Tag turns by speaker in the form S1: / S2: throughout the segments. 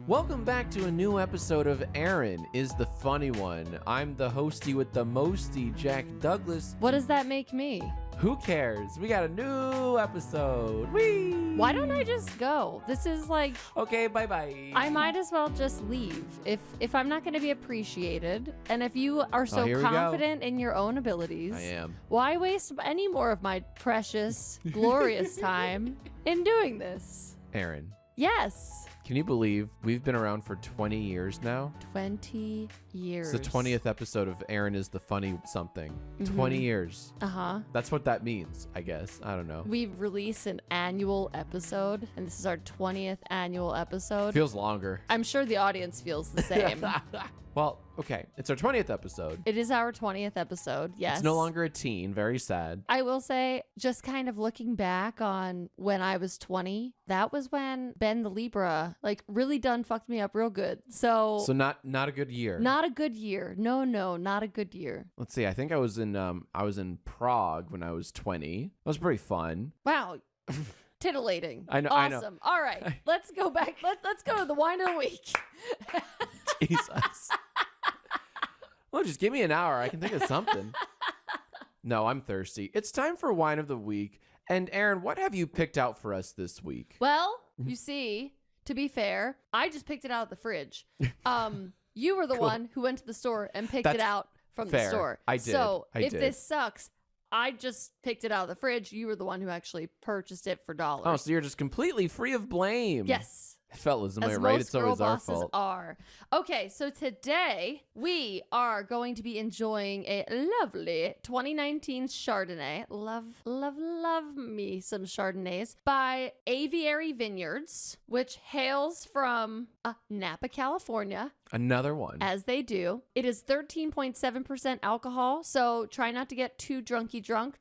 S1: Welcome back to a new episode of Erin is the Funny One. I'm the hosty with the mosty, Jack Douglas.
S2: What does that make me?
S1: Who cares? We got a new episode. Whee!
S2: Why don't I just go? This is like...
S1: Okay, bye-bye.
S2: I might as well just leave if I'm not going to be appreciated. And if you are so confident in your own abilities,
S1: I am.
S2: Why waste any more of my precious, glorious time in doing this?
S1: Erin.
S2: Yes.
S1: Can you believe we've been around for 20 years now?
S2: 20 years.
S1: It's the 20th episode of Erin is the Funny something. 20 years.
S2: Uh-huh.
S1: That's what that means, I guess. I don't know.
S2: We release an annual episode, and this is our 20th annual episode.
S1: Feels longer.
S2: I'm sure the audience feels the same.
S1: Well, okay. It's our 20th episode.
S2: It is our 20th episode, yes.
S1: It's no longer a teen. Very sad.
S2: I will say, just kind of looking back on when I was 20, that was when Ben the Libra, like, really done fucked me up real good. So
S1: not a good year.
S2: Not a good year. No, not a good year.
S1: Let's see. I think I was in Prague when I was 20. It was pretty fun.
S2: Wow. Titillating.
S1: I know.
S2: Awesome. All right. Let's go back. Let's go to the wine of the week.
S1: Jesus. Well, just give me an hour. I can think of something. No, I'm thirsty. It's time for wine of the week. And Erin, what have you picked out for us this week?
S2: Well, you see, to be fair, I just picked it out of the fridge. You were the one who went to the store and picked it out from the store.
S1: I did.
S2: So if this sucks, I just picked it out of the fridge. You were the one who actually purchased it for dollars.
S1: Oh, so you're just completely free of blame.
S2: Yes.
S1: Fellas, am I right? It's always our fault.
S2: Are. Okay, so today we are going to be enjoying a lovely 2019 Chardonnay. Love me some Chardonnays by Aviary Vineyards, which hails from Napa, California.
S1: Another one.
S2: As they do. It is 13.7% alcohol, so try not to get too drunk,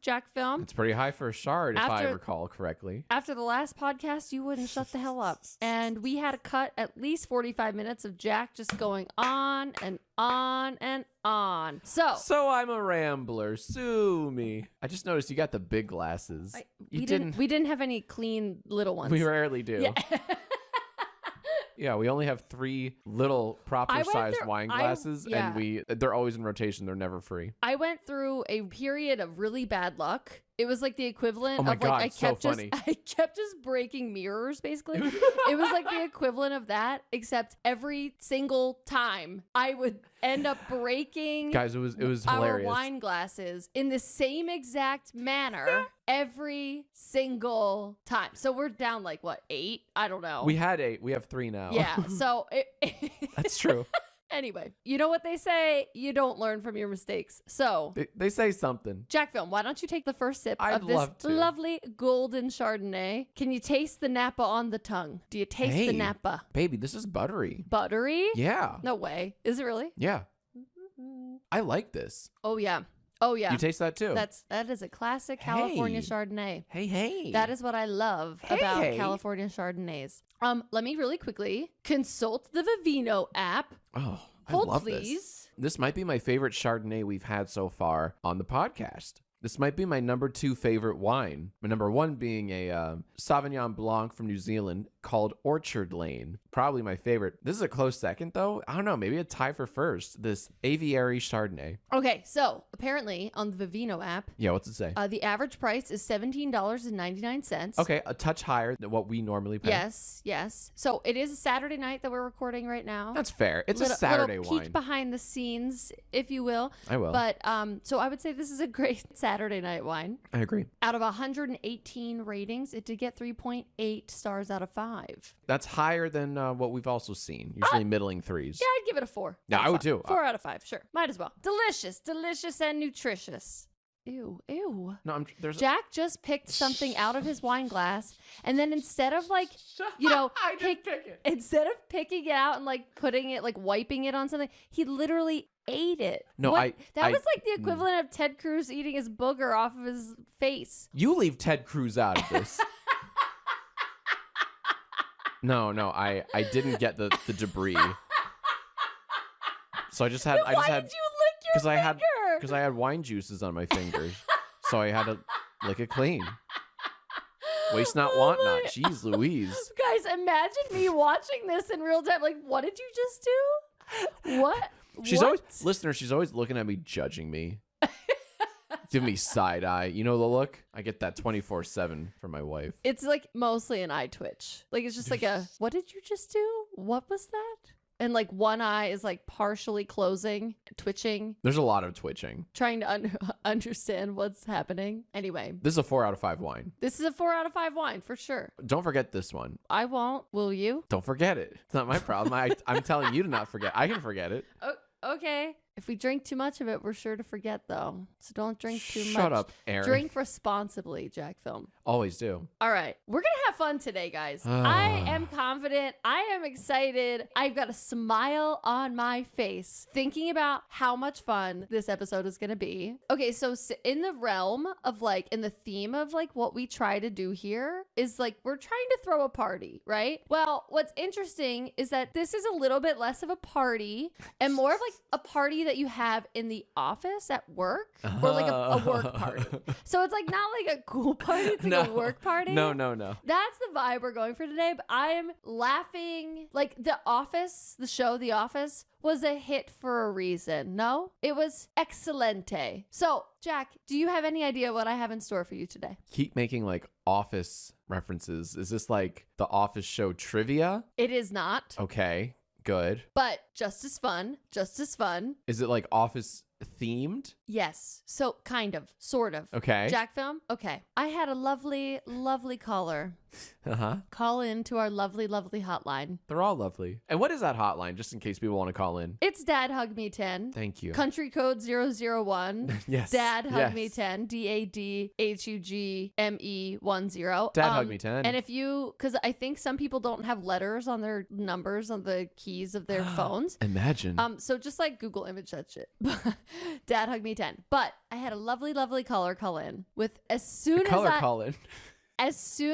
S2: Jack Film.
S1: It's pretty high for a Chard, if I recall correctly.
S2: After the last podcast, you wouldn't shut the hell up. And we had to cut at least 45 minutes of Jack just going on and on and on. So
S1: I'm a rambler. Sue me. I just noticed you got the big glasses.
S2: We didn't have any clean little ones.
S1: We rarely do.
S2: Yeah.
S1: Yeah, we only have 3 little proper-sized wine glasses, and they're always in rotation. They're never free.
S2: I went through a period of really bad luck. It was like the equivalent
S1: of
S2: like
S1: I kept
S2: just breaking mirrors, basically. It was like the equivalent of that, except every single time I would end up breaking
S1: Guys, it was hilarious.
S2: Our wine glasses in the same exact manner every single time. So we're down like what, 8? I don't know.
S1: We have 3 now.
S2: Yeah. So
S1: that's true.
S2: Anyway, you know what they say? You don't learn from your mistakes. So
S1: they say something.
S2: Jack Film, why don't you take the first sip of this lovely golden Chardonnay? Can you taste the Napa on the tongue? Do you taste the Napa?
S1: Baby, this is buttery.
S2: Buttery?
S1: Yeah.
S2: No way. Is it really?
S1: Yeah. I like this.
S2: Oh, yeah. Oh, yeah.
S1: You taste that too?
S2: That is a classic California Chardonnay.
S1: Hey.
S2: That is what I love about California Chardonnays. Let me really quickly consult the Vivino app.
S1: Oh,
S2: Hold,
S1: I love
S2: please.
S1: this. This might be my favorite Chardonnay we've had so far on the podcast. This might be my number 2 favorite wine. My number 1 being a Sauvignon Blanc from New Zealand called Orchard Lane. Probably my favorite. This is a close second, though. I don't know. Maybe a tie for first. This Aviary Chardonnay.
S2: Okay, so apparently on the Vivino app.
S1: Yeah, what's it say?
S2: The average price is $17.99.
S1: Okay, a touch higher than what we normally pay.
S2: Yes. So it is a Saturday night that we're recording right now.
S1: That's fair. It's a Saturday
S2: little
S1: wine.
S2: Peek behind the scenes, if you will.
S1: I will.
S2: But so I would say this is a great Saturday night wine.
S1: I agree.
S2: Out of 118 ratings, it did get 3.8 stars out of 5.
S1: That's higher than what we've also seen. Usually middling 3s.
S2: Yeah, I'd give it a 4.
S1: Yeah, I would too.
S2: 4 out of 5, sure. Might as well. Delicious and nutritious. Ew.
S1: No,
S2: Jack just picked something out of his wine glass, and then instead of instead of picking it out and like putting it, like wiping it on something, he literally ate it.
S1: No,
S2: that was like the equivalent of Ted Cruz eating his booger off of his face.
S1: You leave Ted Cruz out of this. No, I didn't get the debris. So I just had.
S2: Why did you lick your finger?
S1: Because I had wine juices on my fingers, so I had to lick it clean. Waste not, want not. Jeez Louise.
S2: Guys, Guys, imagine me watching this in real time. Like, what did you just do? What?
S1: She's
S2: What?
S1: always, listener, she's always looking at me, judging me. Give me side eye. You know the look? I get that 24/7 from my wife.
S2: It's like mostly an eye twitch. Like, it's just like a, what did you just do? What was that? And like one eye is like partially closing, twitching,
S1: There's a lot of twitching.
S2: trying to understand what's happening. Anyway,
S1: This is a 4 out of 5 wine.
S2: this is a 4 out of 5 wine for sure.
S1: Don't forget this one.
S2: I won't. Will you?
S1: Don't forget it. It's not my problem. I'm telling you to not forget. I can forget it.
S2: Oh, okay. If we drink too much of it, we're sure to forget, though. So don't drink too much.
S1: Shut up, Erin.
S2: Drink responsibly, Jack Film.
S1: Always do.
S2: All right. We're going to have fun today, guys. I am confident. I am excited. I've got a smile on my face thinking about how much fun this episode is going to be. Okay. So in the realm of like, in the theme of like what we try to do here is like, we're trying to throw a party, right? Well, what's interesting is that this is a little bit less of a party and more of like a party that you have in the office at work or like a work party. So it's like not like a cool party. It's like a work party.
S1: No.
S2: That's the vibe we're going for today. But I'm laughing. Like The Office, the show The Office was a hit for a reason. No, it was excelente. So Jack, do you have any idea what I have in store for you today?
S1: Keep making like Office references. Is this like the Office show trivia?
S2: It is not,
S1: Okay, good.
S2: but just as fun. Just as fun.
S1: Is it like Office themed?
S2: Yes. So kind of, sort of.
S1: Okay.
S2: Jack Film? Okay. I had a lovely, lovely caller call in to our lovely, lovely hotline.
S1: They're all lovely. And what is that hotline, just in case people want to call in?
S2: It's Dad Hug Me 10.
S1: Thank you.
S2: Country code 001.
S1: Yes.
S2: Dad Hug
S1: Yes.
S2: Me 10. DADHUGME 10.
S1: Dad Hug Me 10.
S2: And if you, because I think some people don't have letters on their numbers on the keys of their phones.
S1: Imagine.
S2: So just like Google image that shit. Dad Hug Me 10. But I had a lovely, lovely caller call in with as soon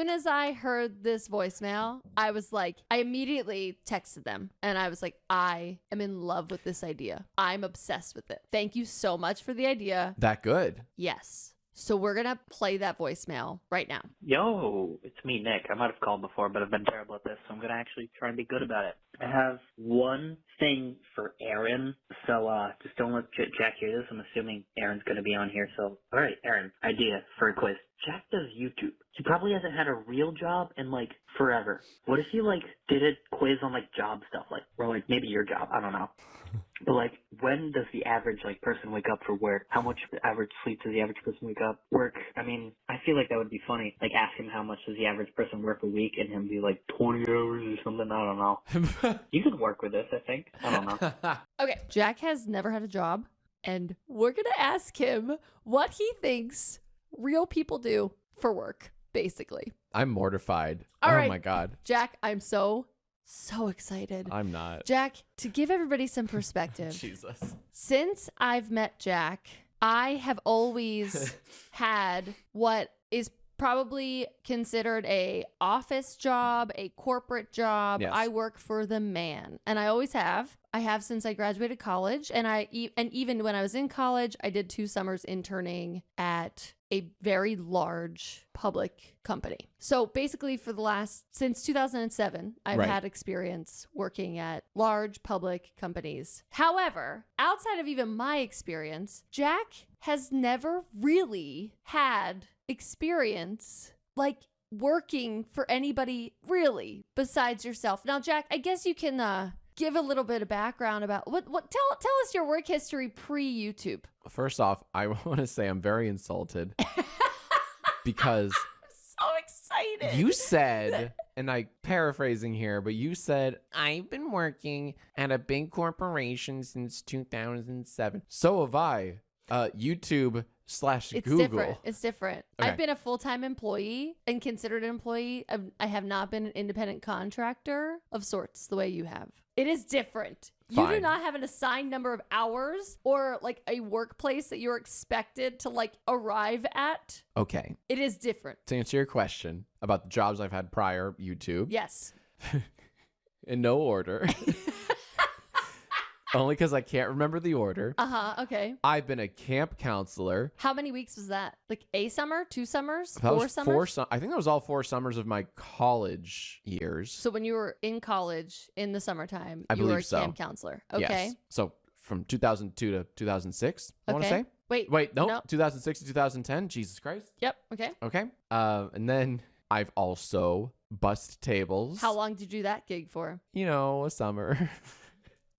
S2: as I heard this voicemail, I was like, I immediately texted them and I was like, I am in love with this idea. I'm obsessed with it. Thank you so much for the idea.
S1: That good.
S2: Yes. So we're going to play that voicemail right now.
S3: Yo, it's me, Nick. I might have called before, but I've been terrible at this, so I'm going to actually try and be good about it. I have one thing for Erin, so just don't let Jack hear this. I'm assuming Erin's going to be on here, so all right, Erin, idea for a quiz. Jack does YouTube. He probably hasn't had a real job in, like, forever. What if he, like, did a quiz on, like, job stuff, like, or, like, maybe your job, I don't know. But, like, when does the average, like, person wake up for work? How much average sleep does the average person wake up? Work, I mean, I feel like that would be funny. Like, ask him how much does the average person work a week, and him be like, 20 hours or something, I don't know. You could work with this, I think. I don't know.
S2: Okay. Jack has never had a job, and we're going to ask him what he thinks real people do for work, basically.
S1: I'm mortified.
S2: All
S1: oh
S2: right.
S1: my God.
S2: Jack, I'm so excited.
S1: I'm not.
S2: Jack, to give everybody some perspective,
S1: Jesus.
S2: since I've met Jack, I have always had what is probably considered a office job, a corporate job.
S1: Yes.
S2: I work for the man, and I always have. I have since I graduated college, and even when I was in college, I did 2 summers interning at a very large public company. So basically since 2007, I've
S1: Right.
S2: had experience working at large public companies. However, outside of even my experience, Jack has never really had experience like working for anybody really besides yourself. Now, Jack, I guess you can give a little bit of background about tell us your work history pre-YouTube.
S1: First off, I want to say I'm very insulted because
S2: So excited.
S1: you said, and I paraphrasing here, but you said, I've been working at a big corporation since 2007. So have I. YouTube /
S2: It's
S1: Google.
S2: different. It's different.
S1: Okay.
S2: I've been a full-time employee and considered an employee. I have not been an independent contractor of sorts the way you have. It is different. You do
S1: Fine.
S2: not have an assigned number of hours or like a workplace that you're expected to like arrive at.
S1: Okay.
S2: It is different.
S1: To answer your question about the jobs I've had prior, YouTube,
S2: Yes.
S1: in no order. only because I can't remember the order.
S2: Okay.
S1: I've been a camp counselor.
S2: How many weeks was that? Like a summer, 2 summers,
S1: That
S2: 4
S1: was
S2: summers?
S1: I think that was all 4 summers of my college years.
S2: So when you were in college in the summertime,
S1: I
S2: you were
S1: believe
S2: a
S1: so.
S2: camp counselor. Okay.
S1: Yes. So from 2002 to 2006, I want to
S2: Okay.
S1: say.
S2: Wait.
S1: No,
S2: No.
S1: 2006 to 2010. Jesus Christ.
S2: Yep. Okay.
S1: Okay. And then I've also bussed tables.
S2: How long did you do that gig for?
S1: You know, a summer.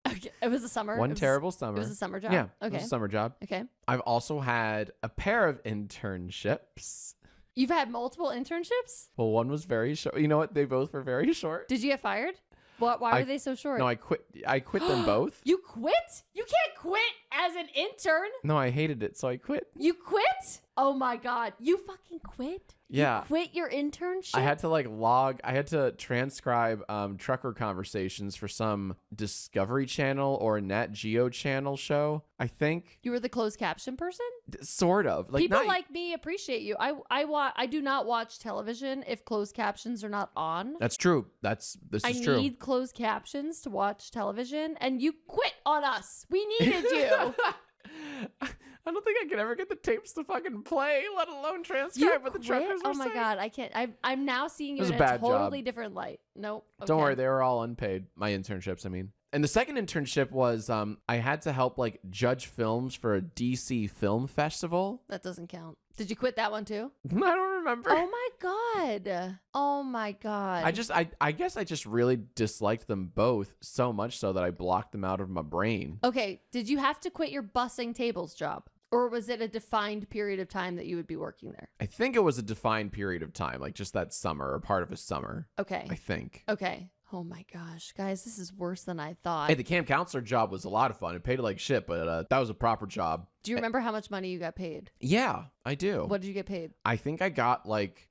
S2: Okay. It was a summer.
S1: One
S2: It was-
S1: terrible summer.
S2: It was a summer job.
S1: Yeah. It
S2: Okay.
S1: was a summer job.
S2: Okay.
S1: I've also had a pair of internships.
S2: You've had multiple internships?
S1: Well, one was very short. You know what? They both were very short.
S2: Did you get fired? Why were they so short?
S1: No, I quit. I quit them both.
S2: You quit? You can't quit as an intern.
S1: No, I hated it, so I quit.
S2: You quit? Oh my God. You fucking quit?
S1: Yeah.
S2: You quit your internship?
S1: I had to transcribe trucker conversations for some Discovery Channel or Nat Geo Channel show, I think.
S2: You were the closed caption person?
S1: Sort of. Like,
S2: People
S1: not,
S2: like me appreciate you. I do not watch television if closed captions are not on.
S1: That's true. This is true.
S2: I need closed captions to watch television, and you quit on us. We needed you.
S1: I don't think I could ever get the tapes to fucking play, let alone
S2: You
S1: transcribe what the
S2: quit?
S1: truckers were
S2: Oh my
S1: saying.
S2: God, I can't. I'm now seeing
S1: It
S2: you
S1: was
S2: in
S1: a
S2: a
S1: bad
S2: totally
S1: job.
S2: different light. Nope.
S1: Don't
S2: Okay.
S1: worry, they were all unpaid. My internships, I mean. And the second internship was I had to help like judge films for a DC film festival.
S2: That doesn't count. Did you quit that one too?
S1: I don't remember.
S2: Oh my God. Oh my God.
S1: I guess I just really disliked them both so much so that I blocked them out of my brain.
S2: Okay. Did you have to quit your bussing tables job? Or was it a defined period of time that you would be working there?
S1: I think it was a defined period of time, like just that summer or part of a summer.
S2: Okay.
S1: I think.
S2: Okay. Oh my gosh. Guys, this is worse than I thought.
S1: Hey, the camp counselor job was a lot of fun. It paid like shit, but that was a proper job.
S2: Do you remember how much money you got paid?
S1: Yeah, I do.
S2: What did you get paid?
S1: I think I got like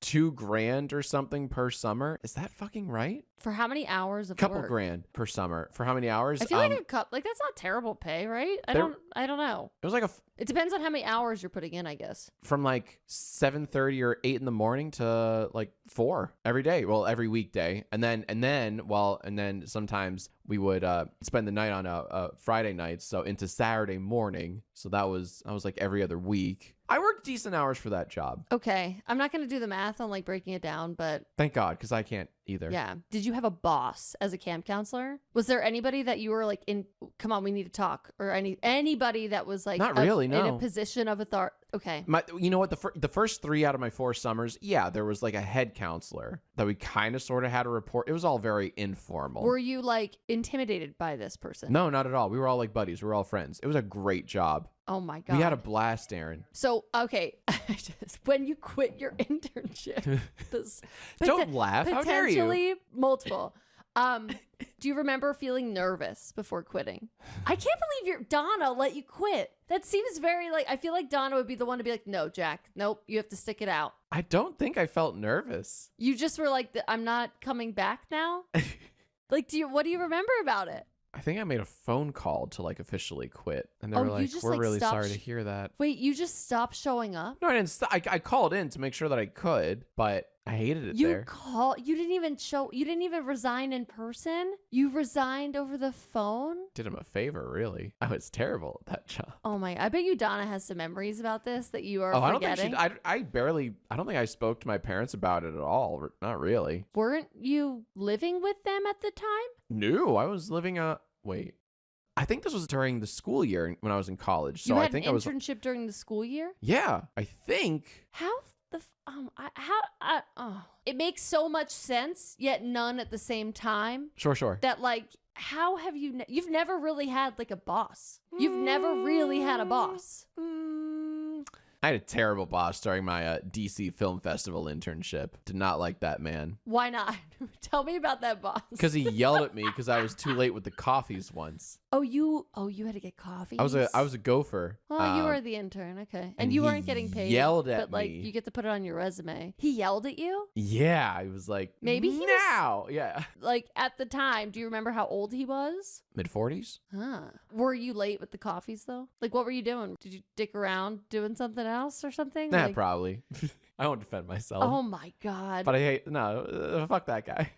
S1: $2,000 or something per summer. Is that fucking right?
S2: For how many hours of
S1: Couple
S2: work?
S1: grand per summer. For how many hours?
S2: I feel like that's not terrible pay, right? I
S1: There-
S2: don't know.
S1: it was like
S2: It depends on how many hours you're putting in, I guess.
S1: from like 7:30 or 8 in the morning to like 4 every day. Well, every weekday. And then sometimes we would spend the night on a Friday night, so into Saturday morning. So that was like every other week. I worked decent hours for that job.
S2: Okay. I'm not going to do the math on like breaking it down, but
S1: Thank God, because I can't either.
S2: yeah. Did you have a boss as a camp counselor? Was there anybody that you were like come on, we need to talk, or anybody that was like
S1: Not really,
S2: in a
S1: no.
S2: position of authority? Okay.
S1: You know what? The first 3 out of my 4 summers, yeah, there was like a head counselor that we kind of sort of had a report. It was all very informal.
S2: Were you like intimidated by this person?
S1: No, not at all. We were all like buddies. We were all friends. It was a great job.
S2: Oh my God.
S1: We had a blast, Erin.
S2: So, okay, when you quit your internship, this
S1: Don't laugh. How dare you?
S2: potentially multiple. Do you remember feeling nervous before quitting? I can't believe Donna let you quit. That seems very like, I feel like Donna would be the one to be like, no, Jack, nope, you have to stick it out.
S1: I don't think I felt nervous.
S2: You just were like, I'm not coming back now. Like, what do you remember about it?
S1: I think I made a phone call to like officially quit, and they
S2: Oh,
S1: were
S2: you
S1: like,
S2: just,
S1: "We're
S2: like,
S1: really
S2: stopped
S1: sorry to hear that."
S2: Wait, you just stopped showing up?
S1: No, I didn't. I called in to make sure that I could, but I hated it
S2: You
S1: there.
S2: you didn't even resign in person? You resigned over the phone?
S1: Did him a favor, really. I was terrible at that job.
S2: Oh my, I bet you Donna has some memories about this that you are
S1: I don't think
S2: forgetting.
S1: I don't think I spoke to my parents about it at all. Not really.
S2: Weren't you living with them at the time?
S1: No, I was living wait. I think this was during the school year when I was in college. So
S2: You
S1: I
S2: had
S1: think
S2: an
S1: I was.
S2: internship during the school year?
S1: Yeah, I think.
S2: How it makes so much sense, yet none at the same time.
S1: Sure.
S2: That like, how have you've never really had like a boss. You've never really had a boss.
S1: I had a terrible boss during my DC Film Festival internship. Did not like that man.
S2: Why not? Tell me about that boss.
S1: Because he yelled at me because I was too late with the coffees once.
S2: You had to get coffee.
S1: I was a gopher.
S2: Well, you were the intern, okay, and
S1: and
S2: you
S1: he
S2: weren't getting paid.
S1: yelled at
S2: but like
S1: me.
S2: you get to put it on your resume. He yelled at you.
S1: Yeah, I was like,
S2: Maybe he was-
S1: now. Yeah,
S2: Like at the time, do you remember how old he was?
S1: mid-40s.
S2: Huh. Were you late with the coffees though? Like what were you doing? Did you dick around doing something else or something?
S1: Nah,
S2: Like,
S1: probably. I won't defend myself.
S2: oh my God.
S1: But I hate fuck that guy.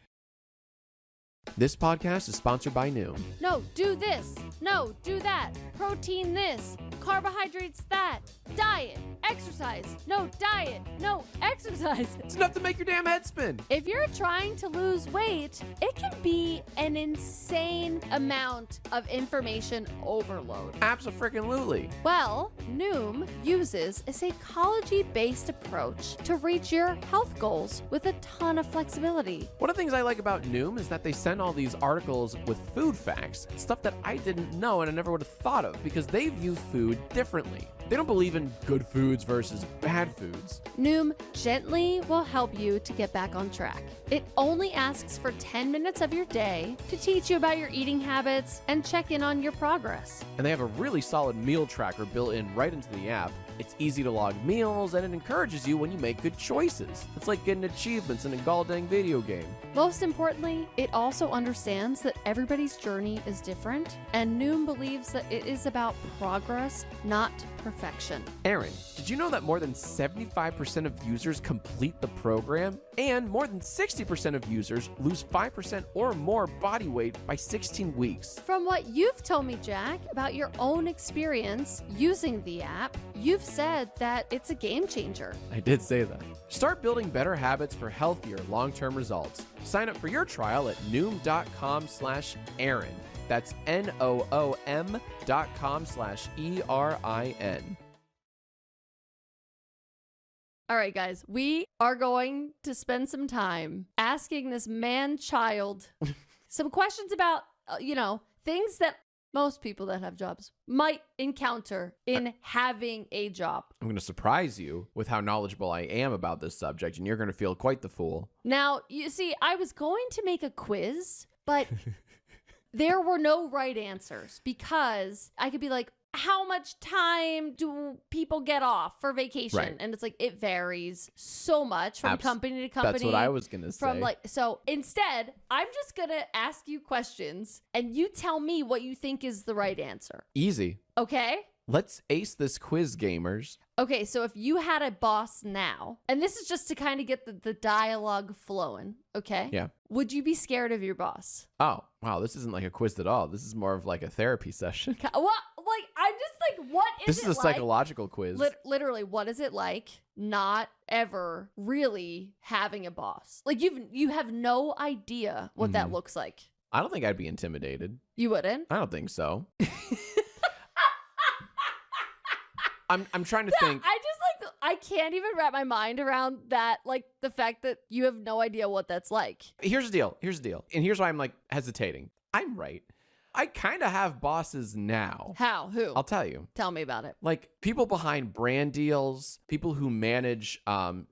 S1: This podcast is sponsored by Noom.
S2: No, do this. No, do that. Protein this. Carbohydrates that. Diet. Exercise. No, diet. No, exercise.
S1: It's enough to make your damn head spin.
S2: If you're trying to lose weight, it can be an insane amount of information overload.
S1: Abso-freaking-lutely.
S2: Well, Noom uses a psychology-based approach to reach your health goals with a ton of flexibility.
S1: One of the things I like about Noom is that they send all these articles with food facts, stuff that I didn't know and I never would have thought of because they view food differently. They don't believe in good foods versus bad foods.
S2: Noom gently will help you to get back on track. It only asks for 10 minutes of your day to teach you about your eating habits and check in on your progress.
S1: And they have a really solid meal tracker built in right into the app. It's easy to log meals and it encourages you when you make good choices. It's like getting achievements in a goddamn video game.
S2: Most importantly, it also understands that everybody's journey is different, and Noom believes that it is about progress, not perfection.
S1: Erin, did you know that more than 75% of users complete the program? And more than 60% of users lose 5% or more body weight by 16 weeks.
S2: From what you've told me, Jack, about your own experience using the app, you've said that it's a game changer.
S1: I did say that. Start building better habits for healthier long-term results. Sign up for your trial at noom.com/Erin. That's NOOM.com/ERIN.
S2: All right, guys, we are going to spend some time asking this man-child some questions about, things that most people that have jobs might encounter in having a job.
S1: I'm going to surprise you with how knowledgeable I am about this subject, and you're going to feel quite the fool.
S2: Now, you see, I was going to make a quiz, but there were no right answers because I could be like, how much time do people get off for vacation?
S1: Right.
S2: And it's like, it varies so much from company to company.
S1: That's what I was going to say.
S2: So instead, I'm just going to ask you questions and you tell me what you think is the right answer.
S1: Easy.
S2: Okay?
S1: Let's ace this quiz, gamers.
S2: Okay, so if you had a boss now, and this is just to kind of get the dialogue flowing, okay?
S1: Yeah.
S2: Would you be scared of your boss?
S1: Oh, wow, this isn't like a quiz at all. This is more of like a therapy session.
S2: What? Like, I'm just like, what is
S1: This
S2: it
S1: is a
S2: like?
S1: psychological quiz.
S2: Literally, what is it like not ever really having a boss? Like, you have no idea what that looks like.
S1: I don't think I'd be intimidated.
S2: You wouldn't?
S1: I don't think so. I'm trying to think.
S2: I can't even wrap my mind around that, like the fact that you have no idea what that's like.
S1: Here's the deal. And here's why I'm like hesitating. I'm right. I kind of have bosses now.
S2: How? Who?
S1: I'll tell you.
S2: Tell me about it.
S1: Like people behind brand deals, people who manage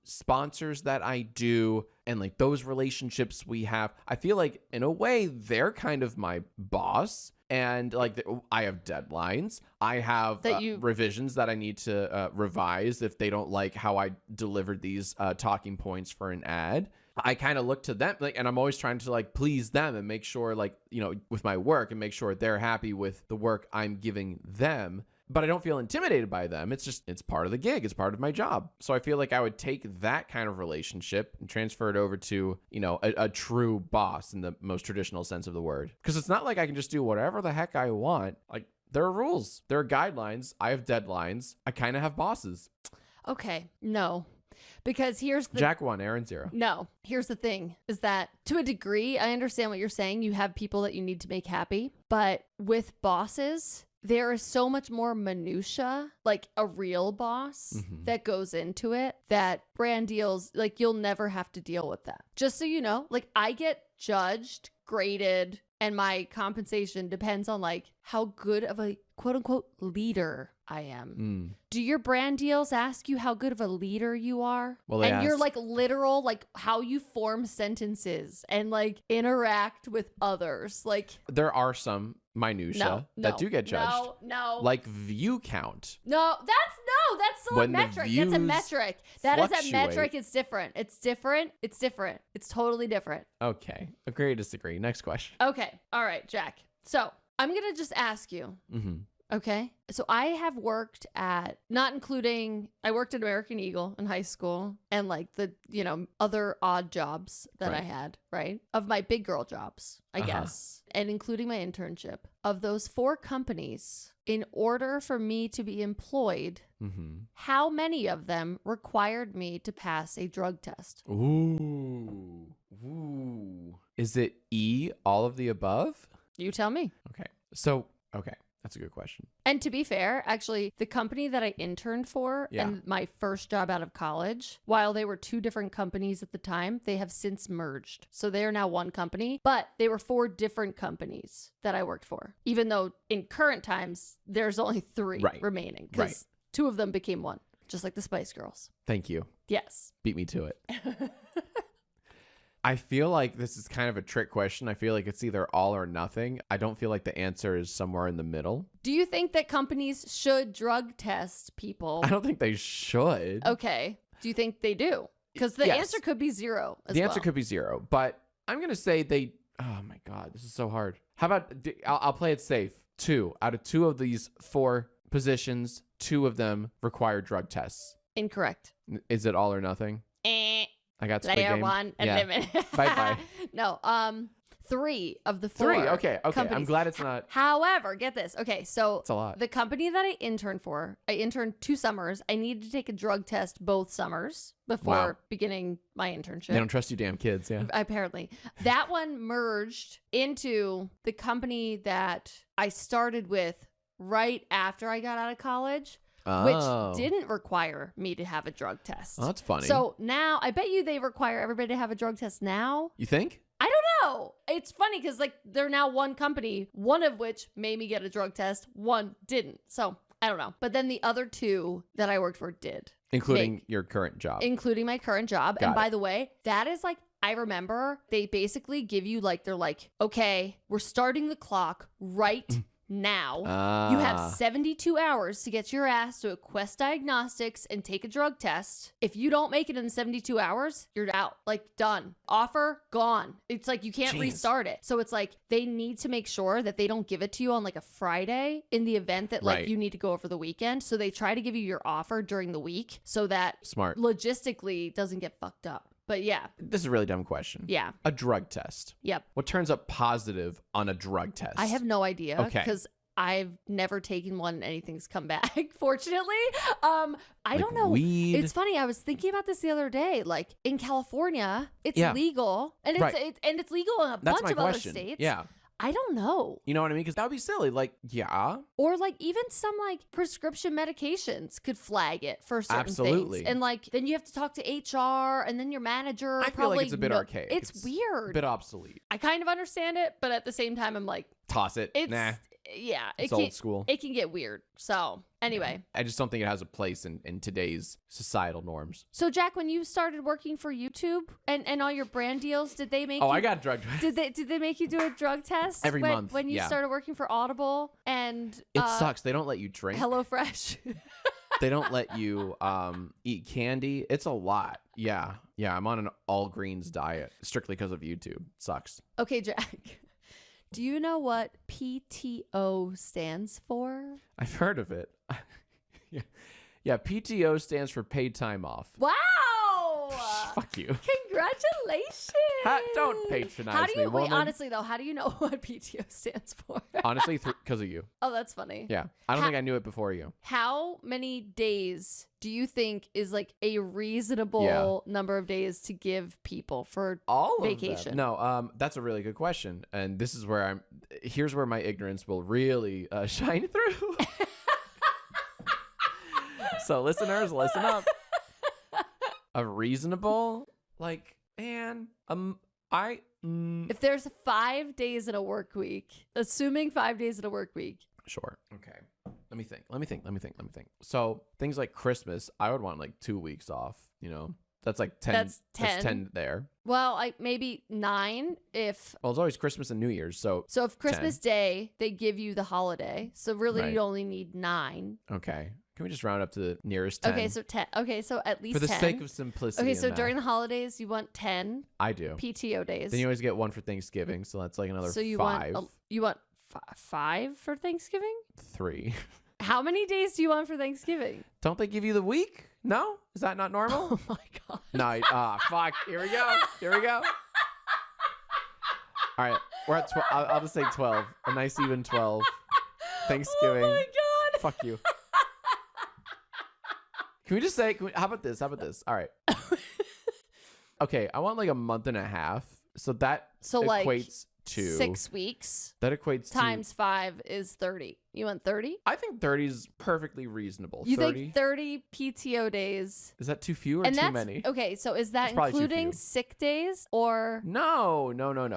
S1: sponsors that I do, and like those relationships we have. I feel like in a way they're kind of my boss. And like I have deadlines. I have revisions that I need to revise if they don't like how I delivered these talking points for an ad. I kind of look to them, like, and I'm always trying to like please them and make sure, like, with my work and make sure they're happy with the work I'm giving them. But I don't feel intimidated by them. It's part of the gig. It's part of my job. So I feel like I would take that kind of relationship and transfer it over to, a true boss in the most traditional sense of the word. Because it's not like I can just do whatever the heck I want. Like, there are rules. There are guidelines. I have deadlines. I kind of have bosses.
S2: Okay. No. Because here's the...
S1: Jack 1, Erin 0.
S2: No. Here's the thing, is that to a degree, I understand what you're saying. You have people that you need to make happy. But with bosses... there is so much more minutia, like a real boss that goes into it, that brand deals, like you'll never have to deal with that. Just so you know, like I get judged, graded, and my compensation depends on like how good of a quote unquote leader I am. Do your brand deals ask you how good of a leader you are?
S1: Well,
S2: and you're like literal, like how you form sentences and like interact with others. Like
S1: there are some minutia that do get judged.
S2: No.
S1: Like view count.
S2: That's still
S1: When
S2: a metric.
S1: the
S2: That's a
S1: views
S2: metric. That is a
S1: fluctuate.
S2: metric. It's different. It's different. It's totally different.
S1: Okay. Agree or disagree. Next question.
S2: Okay. All right, Jack. So I'm going to just ask you, Okay. So I have worked at, not including, I worked at American Eagle in high school and like the, other odd jobs that I
S1: Right.
S2: had, right? Of my big girl jobs, I guess, and including my internship. Of those 4 companies, in order for me to be employed, how many of them required me to pass a drug test?
S1: Ooh. Is it E, all of the above?
S2: You tell me.
S1: Okay. So, okay. That's a good question.
S2: And to be fair, actually, the company that I interned for and my first job out of college, while they were 2 different companies at the time, they have since merged. So they are now one company, but they were 4 different companies that I worked for, even though in current times, there's only 3 remaining because 2 of them became one, just like the Spice Girls.
S1: Thank you.
S2: Yes.
S1: Beat me to it. I feel like this is kind of a trick question. I feel like it's either all or nothing. I don't feel like the answer is somewhere in the middle.
S2: Do you think that companies should drug test people?
S1: I don't think they should.
S2: Okay. Do you think they do? Because the answer could be 0 as
S1: The
S2: well.
S1: answer could be 0, but I'm going to say they, oh my God, this is so hard. How about, I'll play it safe. 2 out of 2 of these 4 positions, 2 of them require drug tests.
S2: Incorrect.
S1: Is it all or nothing? I got Squid
S2: Player
S1: Game.
S2: 1 eliminated.
S1: Bye-bye.
S2: No, 3 of the 4.
S1: 3, okay.
S2: Companies.
S1: I'm glad it's not.
S2: However, get this. Okay, so
S1: It's a lot.
S2: the company that I interned for, I interned 2 summers. I needed to take a drug test both summers before beginning my internship.
S1: They don't trust you damn kids, yeah.
S2: Apparently. That one merged into the company that I started with right after I got out of college.
S1: Oh.
S2: Which didn't require me to have a drug test.
S1: Oh, that's funny.
S2: So now, I bet you they require everybody to have a drug test now.
S1: You think?
S2: I don't know. It's funny because like they're now one company, one of which made me get a drug test, one didn't. So I don't know. But then the other 2 that I worked for did.
S1: Including your current job.
S2: Including my current job.
S1: Got
S2: and by
S1: it.
S2: the way, that is like, I remember they basically give you like, they're like, okay, we're starting the clock right now. You have 72 hours to get your ass to a Quest Diagnostics and take a drug test. If you don't make it in 72 hours, you're out. Like, done. Offer, gone. It's like you can't restart it. So it's like they need to make sure that they don't give it to you on like a Friday in the event that like you need to go over the weekend. So they try to give you your offer during the week so that
S1: Smart.
S2: logistically doesn't get fucked up. But yeah.
S1: This is a really dumb question.
S2: Yeah.
S1: A drug test.
S2: Yep.
S1: What turns up positive on a drug test?
S2: I have no idea.
S1: Okay.
S2: Because I've never taken one and anything's come back, fortunately. I don't know.
S1: Weed.
S2: It's funny. I was thinking about this the other day. Like in California, it's legal. And it's legal in a
S1: That's
S2: bunch
S1: my
S2: of other
S1: question.
S2: states.
S1: Yeah.
S2: I don't know.
S1: You know what I mean? Because that would be silly. Like, yeah.
S2: Or like even some like prescription medications could flag it for certain things. And like then you have to talk to HR and then your manager.
S1: I feel like it's a bit archaic.
S2: It's weird.
S1: A bit obsolete.
S2: I kind of understand it, but at the same time, I'm like,
S1: toss it.
S2: it's,
S1: Nah.
S2: Yeah.
S1: It's old school.
S2: It can get weird. So anyway.
S1: I just don't think it has a place in today's societal norms.
S2: So Jack, when you started working for YouTube and all your brand deals, did they make
S1: I got drug test.
S2: Did they make you do a drug test
S1: Every month,
S2: when you started working for Audible and
S1: It sucks. They don't let you drink.
S2: HelloFresh?
S1: They don't let you eat candy. It's a lot. Yeah. I'm on an all greens diet strictly because of YouTube. Sucks.
S2: Okay, Jack. Do you know what PTO stands for?
S1: I've heard of it. Yeah, PTO stands for paid time off.
S2: Wow!
S1: Fuck you.
S2: Congratulations!
S1: Don't patronize
S2: How do you
S1: me, woman.
S2: wait? Honestly, though, how do you know what PTO stands for?
S1: Honestly, because of you.
S2: Oh, that's funny.
S1: Yeah, I don't think I knew it before you.
S2: How many days do you think is like a reasonable number of days to give people for
S1: all
S2: vacation?
S1: Of them. No, that's a really good question, and this is where here's where my ignorance will really shine through. So listeners, listen up. A reasonable, like, man,
S2: if there's 5 days in a work week, assuming 5 days in a work week.
S1: Sure. Okay. Let me think. So things like Christmas, I would want like 2 weeks off, you know? That's like 10.
S2: That's 10.
S1: That's 10 there.
S2: Well, like maybe 9 if...
S1: Well, it's always Christmas and New Year's, so...
S2: So if Christmas
S1: 10.
S2: Day, they give you the holiday. So really you only need 9.
S1: Okay. Can we just round up to the nearest 10?
S2: Okay, so 10. Okay, so at least 10.
S1: For the sake of simplicity.
S2: Okay, so
S1: in
S2: during
S1: that.
S2: the holidays, you want 10
S1: I do.
S2: PTO days.
S1: Then you always get one for Thanksgiving, so that's like another
S2: so you
S1: 5.
S2: You want 5 for Thanksgiving?
S1: 3.
S2: How many days do you want for Thanksgiving?
S1: Don't they give you the week? No? Is that not normal?
S2: Oh my God.
S1: No. Fuck. Here we go. All right. We're at 12. I'll just say 12. A nice even 12. Thanksgiving.
S2: Oh my God.
S1: Fuck you. Can we just say, how about this? All right. Okay. I want like a month and a half. So that
S2: like
S1: equates to
S2: 6 weeks
S1: that equates
S2: times 5 is 30. You want 30?
S1: I think 30 is perfectly reasonable.
S2: You
S1: 30?
S2: think 30 PTO days?
S1: Is that too few or too many?
S2: Okay, so is that
S1: It's probably too
S2: including
S1: few.
S2: sick days or?
S1: No.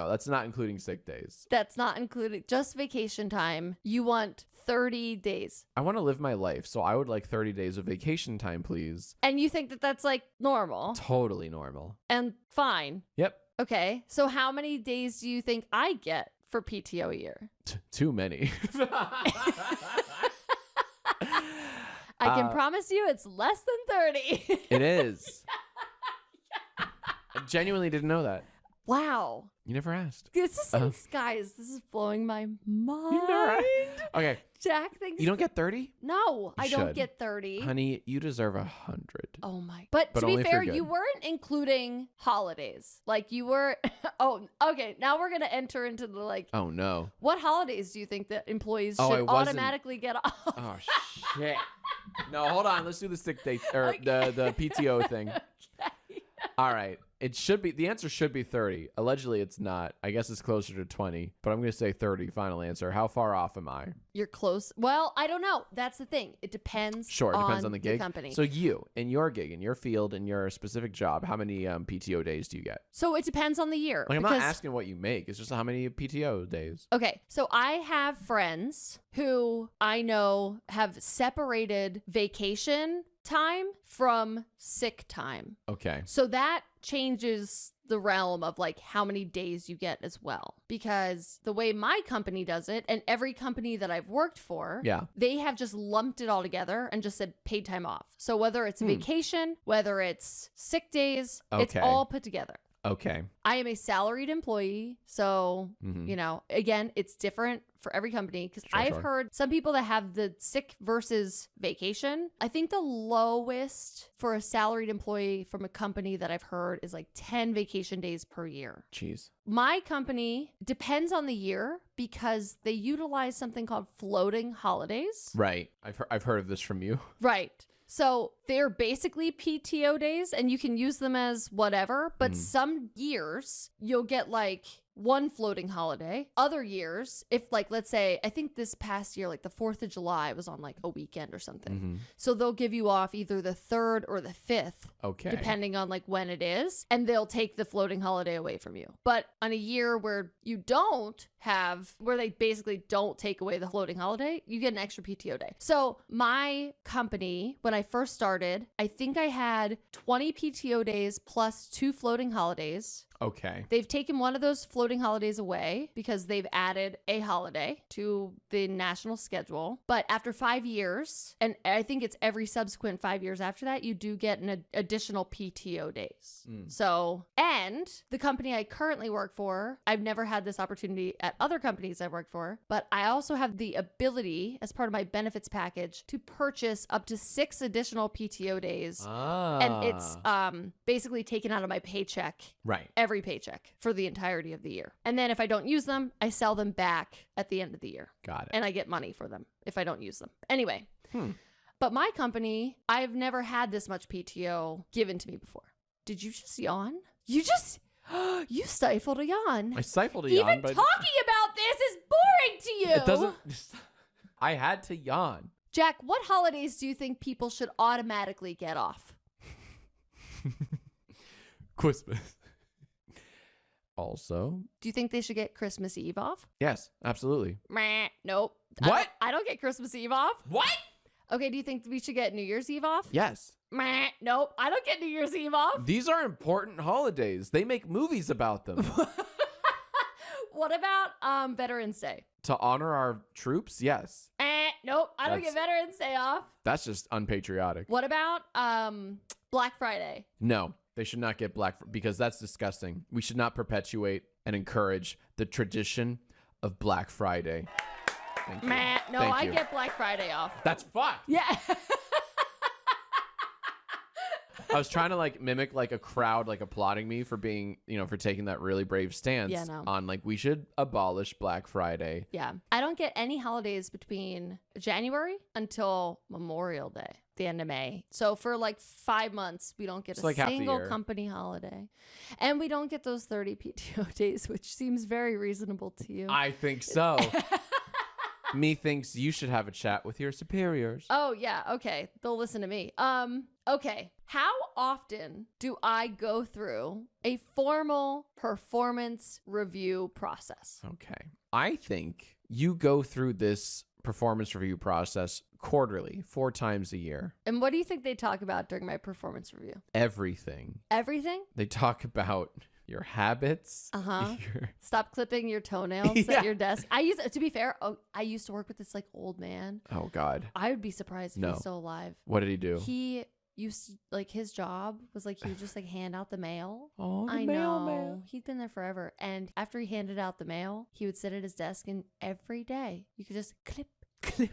S1: That's not including sick days.
S2: That's not including just vacation time. You want 30 days.
S1: I want to live my life, so I would like 30 days of vacation time, please.
S2: And you think that that's like normal
S1: Totally normal.
S2: and fine.
S1: Yep.
S2: Okay, so how many days do you think I get for PTO a year?
S1: Too many.
S2: I can promise you it's less than 30.
S1: It is. I genuinely didn't know that.
S2: Wow.
S1: You never asked.
S2: This is, guys, this is blowing my mind.
S1: You never asked. Okay.
S2: Jack thinks
S1: You don't get 30?
S2: No, I don't
S1: should.
S2: get 30.
S1: Honey, you deserve 100.
S2: Oh my. But to
S1: only
S2: be
S1: if
S2: fair,
S1: you're
S2: you
S1: good.
S2: weren't including holidays. Like you were Oh, okay. Now we're going to enter into the like
S1: Oh, no.
S2: what holidays do you think that employees
S1: Oh, I
S2: should
S1: wasn't-
S2: automatically get off?
S1: Oh, shit. No, hold on. Let's do the sick day or the PTO thing.
S2: Okay.
S1: All right. It should be, the answer should be 30. Allegedly, it's not. I guess it's closer to 20, but I'm going to say 30. Final answer. How far off am I?
S2: You're close. Well, I don't know. That's the thing. It depends.
S1: Sure, it depends on the gig.
S2: company.
S1: So you, in your gig, in your field, in your specific job, how many PTO days do you get?
S2: So it depends on the year.
S1: Like, I'm not
S2: because-
S1: asking what you make. It's just how many PTO days.
S2: Okay, so I have friends who I know have separated vacation time from sick time.
S1: Okay.
S2: So that changes the realm of like how many days you get as well. Because the way my company does it, and every company that I've worked for,
S1: Yeah.
S2: they have just lumped it all together and just said paid time off. So whether it's vacation, whether it's sick days, it's
S1: Okay.
S2: all put together.
S1: Okay.
S2: I am a salaried employee, so
S1: Mhm.
S2: you know, again, it's different for every company because
S1: Sure,
S2: I've
S1: sure.
S2: heard some people that have the sick versus vacation. I think the lowest for a salaried employee from a company that I've heard is like 10 vacation days per year.
S1: Jeez.
S2: My company depends on the year because they utilize something called floating holidays.
S1: Right. I've heard of this from you.
S2: Right. So they're basically PTO days and you can use them as whatever, but some years you'll get like one floating holiday. Other years, if like, let's say, I think this past year, like the 4th of July was on like a weekend or something.
S1: Mhm.
S2: So they'll give you off either the 3rd or the 5th,
S1: Okay.
S2: depending on like when it is, and they'll take the floating holiday away from you. But on a year where you don't have, where they basically don't take away the floating holiday, you get an extra PTO day. So my company, when I first started, I think I had 20 PTO days plus 2 floating holidays.
S1: Okay.
S2: They've taken one of those floating holidays away because they've added a holiday to the national schedule. But after 5 years, and I think it's every subsequent 5 years after that, you do get an additional PTO days. So, and the company I currently work for, I've never had this opportunity at other companies I've worked for, but I also have the ability as part of my benefits package to purchase up to 6 additional PTO days.
S1: Ah.
S2: And it's basically taken out of my paycheck
S1: right.
S2: every paycheck for the entirety of the year. And then if I don't use them, I sell them back at the end of the year.
S1: Got it.
S2: And I get money for them if I don't use them. Anyway.
S1: Hmm.
S2: But my company, I've never had this much PTO given to me before. Did you just yawn? You just, you stifled a yawn.
S1: I stifled a
S2: Even
S1: yawn, but
S2: talking about this is boring to you.
S1: it doesn't. I had to yawn.
S2: Jack, what holidays do you think people should automatically get off?
S1: Christmas. Also,
S2: Do you think they should get Christmas Eve off?
S1: yes, absolutely.
S2: Meh, nope.
S1: What?
S2: I don't get Christmas Eve off.
S1: What?
S2: Okay, do you think we should get New Year's Eve off?
S1: Yes.
S2: Meh, nope. I don't get New Year's Eve off.
S1: These are important holidays. They make movies about them.
S2: What about Veterans Day?
S1: To honor our troops, yes.
S2: Nope. I don't
S1: That's-
S2: get Veterans Day off.
S1: That's just unpatriotic.
S2: What about Black Friday?
S1: No, they should not get because that's disgusting. We should not perpetuate and encourage the tradition of Black Friday. Thank you.
S2: No,
S1: Thank
S2: I
S1: you.
S2: get Black Friday off.
S1: That's fucked.
S2: Yeah.
S1: I was trying to like mimic like a crowd like applauding me for being, for taking that really brave stance on like we should abolish Black Friday.
S2: Yeah. I don't get any holidays between January until Memorial Day, the end of May. So for like 5 months, we don't get
S1: like half the
S2: single
S1: year.
S2: company holiday. And we don't get those 30 PTO days, which seems very reasonable to you.
S1: I think so. Me thinks you should have a chat with your superiors.
S2: Oh, yeah. Okay. They'll listen to me. Okay. How often do I go through a formal performance review process?
S1: Okay. I think you go through this performance review process quarterly, 4 times a year.
S2: And what do you think they talk about during my performance review?
S1: Everything.
S2: Everything?
S1: They talk about your habits.
S2: Stop clipping your toenails at your desk. To be fair, I used to work with this like old man.
S1: Oh God.
S2: I would be surprised if he's still alive.
S1: What did he do?
S2: He used to, like, his job was like he would just like hand out the mail.
S1: Oh, the
S2: I
S1: mailman.
S2: know. He'd been there forever. And after he handed out the mail, he would sit at his desk and every day you could just clip. You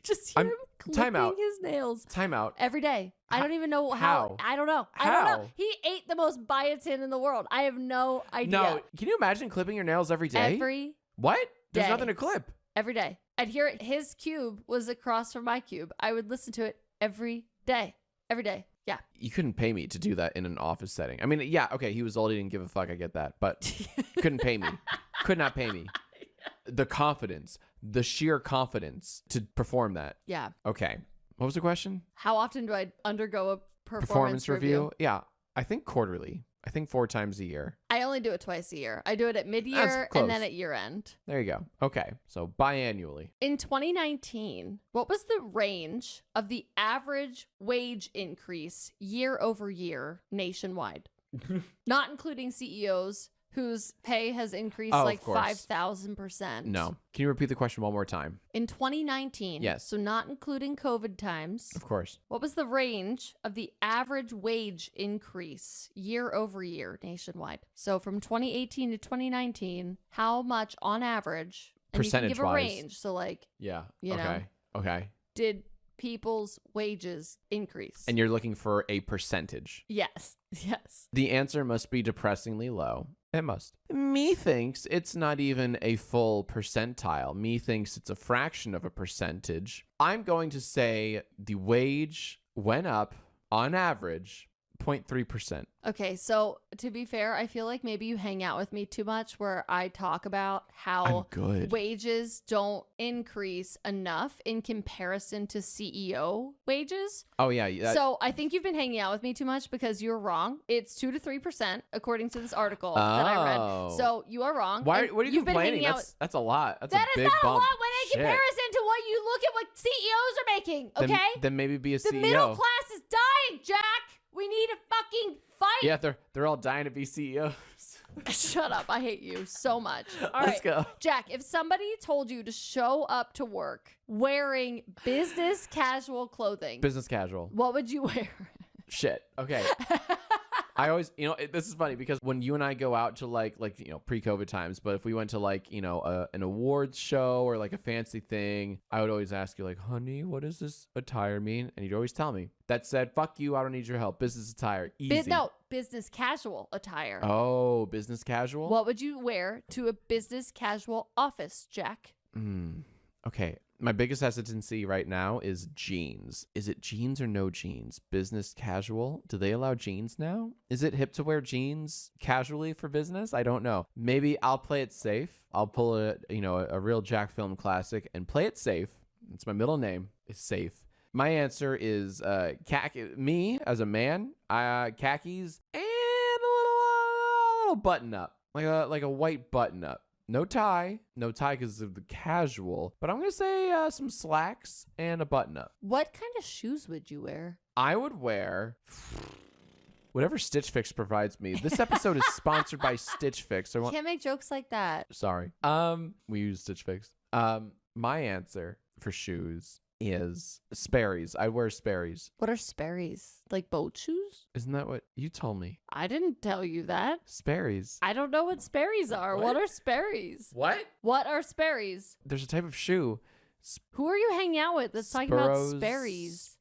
S2: just hear him clipping his nails.
S1: Time out.
S2: Every day. I don't even know how. I don't know.
S1: How?
S2: I don't know. He ate the most biotin in the world. I have no idea.
S1: No. Can you imagine clipping your nails every day?
S2: Every
S1: What? There's
S2: day.
S1: nothing to clip.
S2: Every day. I'd hear it. His cube was across from my cube. I would listen to it every day. Every day. Yeah.
S1: You couldn't pay me to do that in an office setting. I mean, yeah, okay, he was old. He didn't give a fuck. I get that. But couldn't pay me. Could not pay me. The confidence, the sheer confidence to perform that.
S2: Yeah.
S1: Okay. What was the question?
S2: How often do I undergo a performance review?
S1: Yeah. I think quarterly. I think 4 times a year.
S2: I only do it twice a year. I do it at mid-year and then at year end.
S1: There you go. Okay. So biannually.
S2: In 2019, what was the range of the average wage increase year over year nationwide? Not including CEOs whose pay has increased like 5,000%.
S1: No. Can you repeat the question one more time?
S2: In 2019,
S1: yes.
S2: So not including COVID times.
S1: Of course.
S2: What was the range of the average wage increase year over year nationwide? So from 2018 to 2019, how much on average? And you can give a range. So like,
S1: yeah.
S2: You know,
S1: okay.
S2: Did people's wages increase?
S1: And you're looking for a percentage.
S2: Yes.
S1: The answer must be depressingly low. It must. Me thinks it's not even a full percentile. Me thinks it's a fraction of a percentage. I'm going to say the wage went up on average 0.3%.
S2: Okay, so to be fair, I feel like maybe you hang out with me too much where I talk about how wages don't increase enough in comparison to CEO wages.
S1: Oh, yeah.
S2: So I think you've been hanging out with me too much because you're wrong. It's 2 to 3% according to this article that I read. So you are wrong.
S1: Why? What are you complaining? That's a lot. That's a big bump.
S2: That is not a lot when in comparison to what you look at what CEOs are making, okay?
S1: Then maybe be a CEO.
S2: The middle class is dying, Jack. We need a fucking fight.
S1: Yeah, they're all dying to be CEOs.
S2: Shut up. I hate you so much. All
S1: Let's go.
S2: Jack, if somebody told you to show up to work wearing business casual clothing.
S1: Business casual.
S2: What would you wear?
S1: Shit. Okay. I always, this is funny because when you and I go out to like pre-COVID times, but if we went to like, an awards show or like a fancy thing, I would always ask you like, honey, what does this attire mean? And you'd always tell me. That said, fuck you, I don't need your help. Business attire, easy.
S2: Business casual attire.
S1: Oh, business casual?
S2: What would you wear to a business casual office, Jack?
S1: Okay. My biggest hesitancy right now is jeans. Is it jeans or no jeans? Business casual? Do they allow jeans now? Is it hip to wear jeans casually for business? I don't know. Maybe I'll play it safe. I'll pull a real Jack film classic and play it safe. It's my middle name. It's safe. My answer is khaki. Me as a man, khakis and a little button up, like a white button up. No tie because of the casual, but I'm going to say some slacks and a button up.
S2: What kind of shoes would you wear?
S1: I would wear whatever Stitch Fix provides me. This episode is sponsored by Stitch Fix.
S2: You can't make jokes like that.
S1: Sorry. We use Stitch Fix. My answer for shoes is Sperry's. I wear Sperry's.
S2: What are Sperry's? Like boat shoes?
S1: Isn't that what you told me?
S2: I didn't tell you that.
S1: Sperry's.
S2: I don't know what Sperry's are. What are Sperry's?
S1: What?
S2: What are Sperry's?
S1: There's a type of shoe.
S2: Who are you hanging out with that's talking about Sperry's?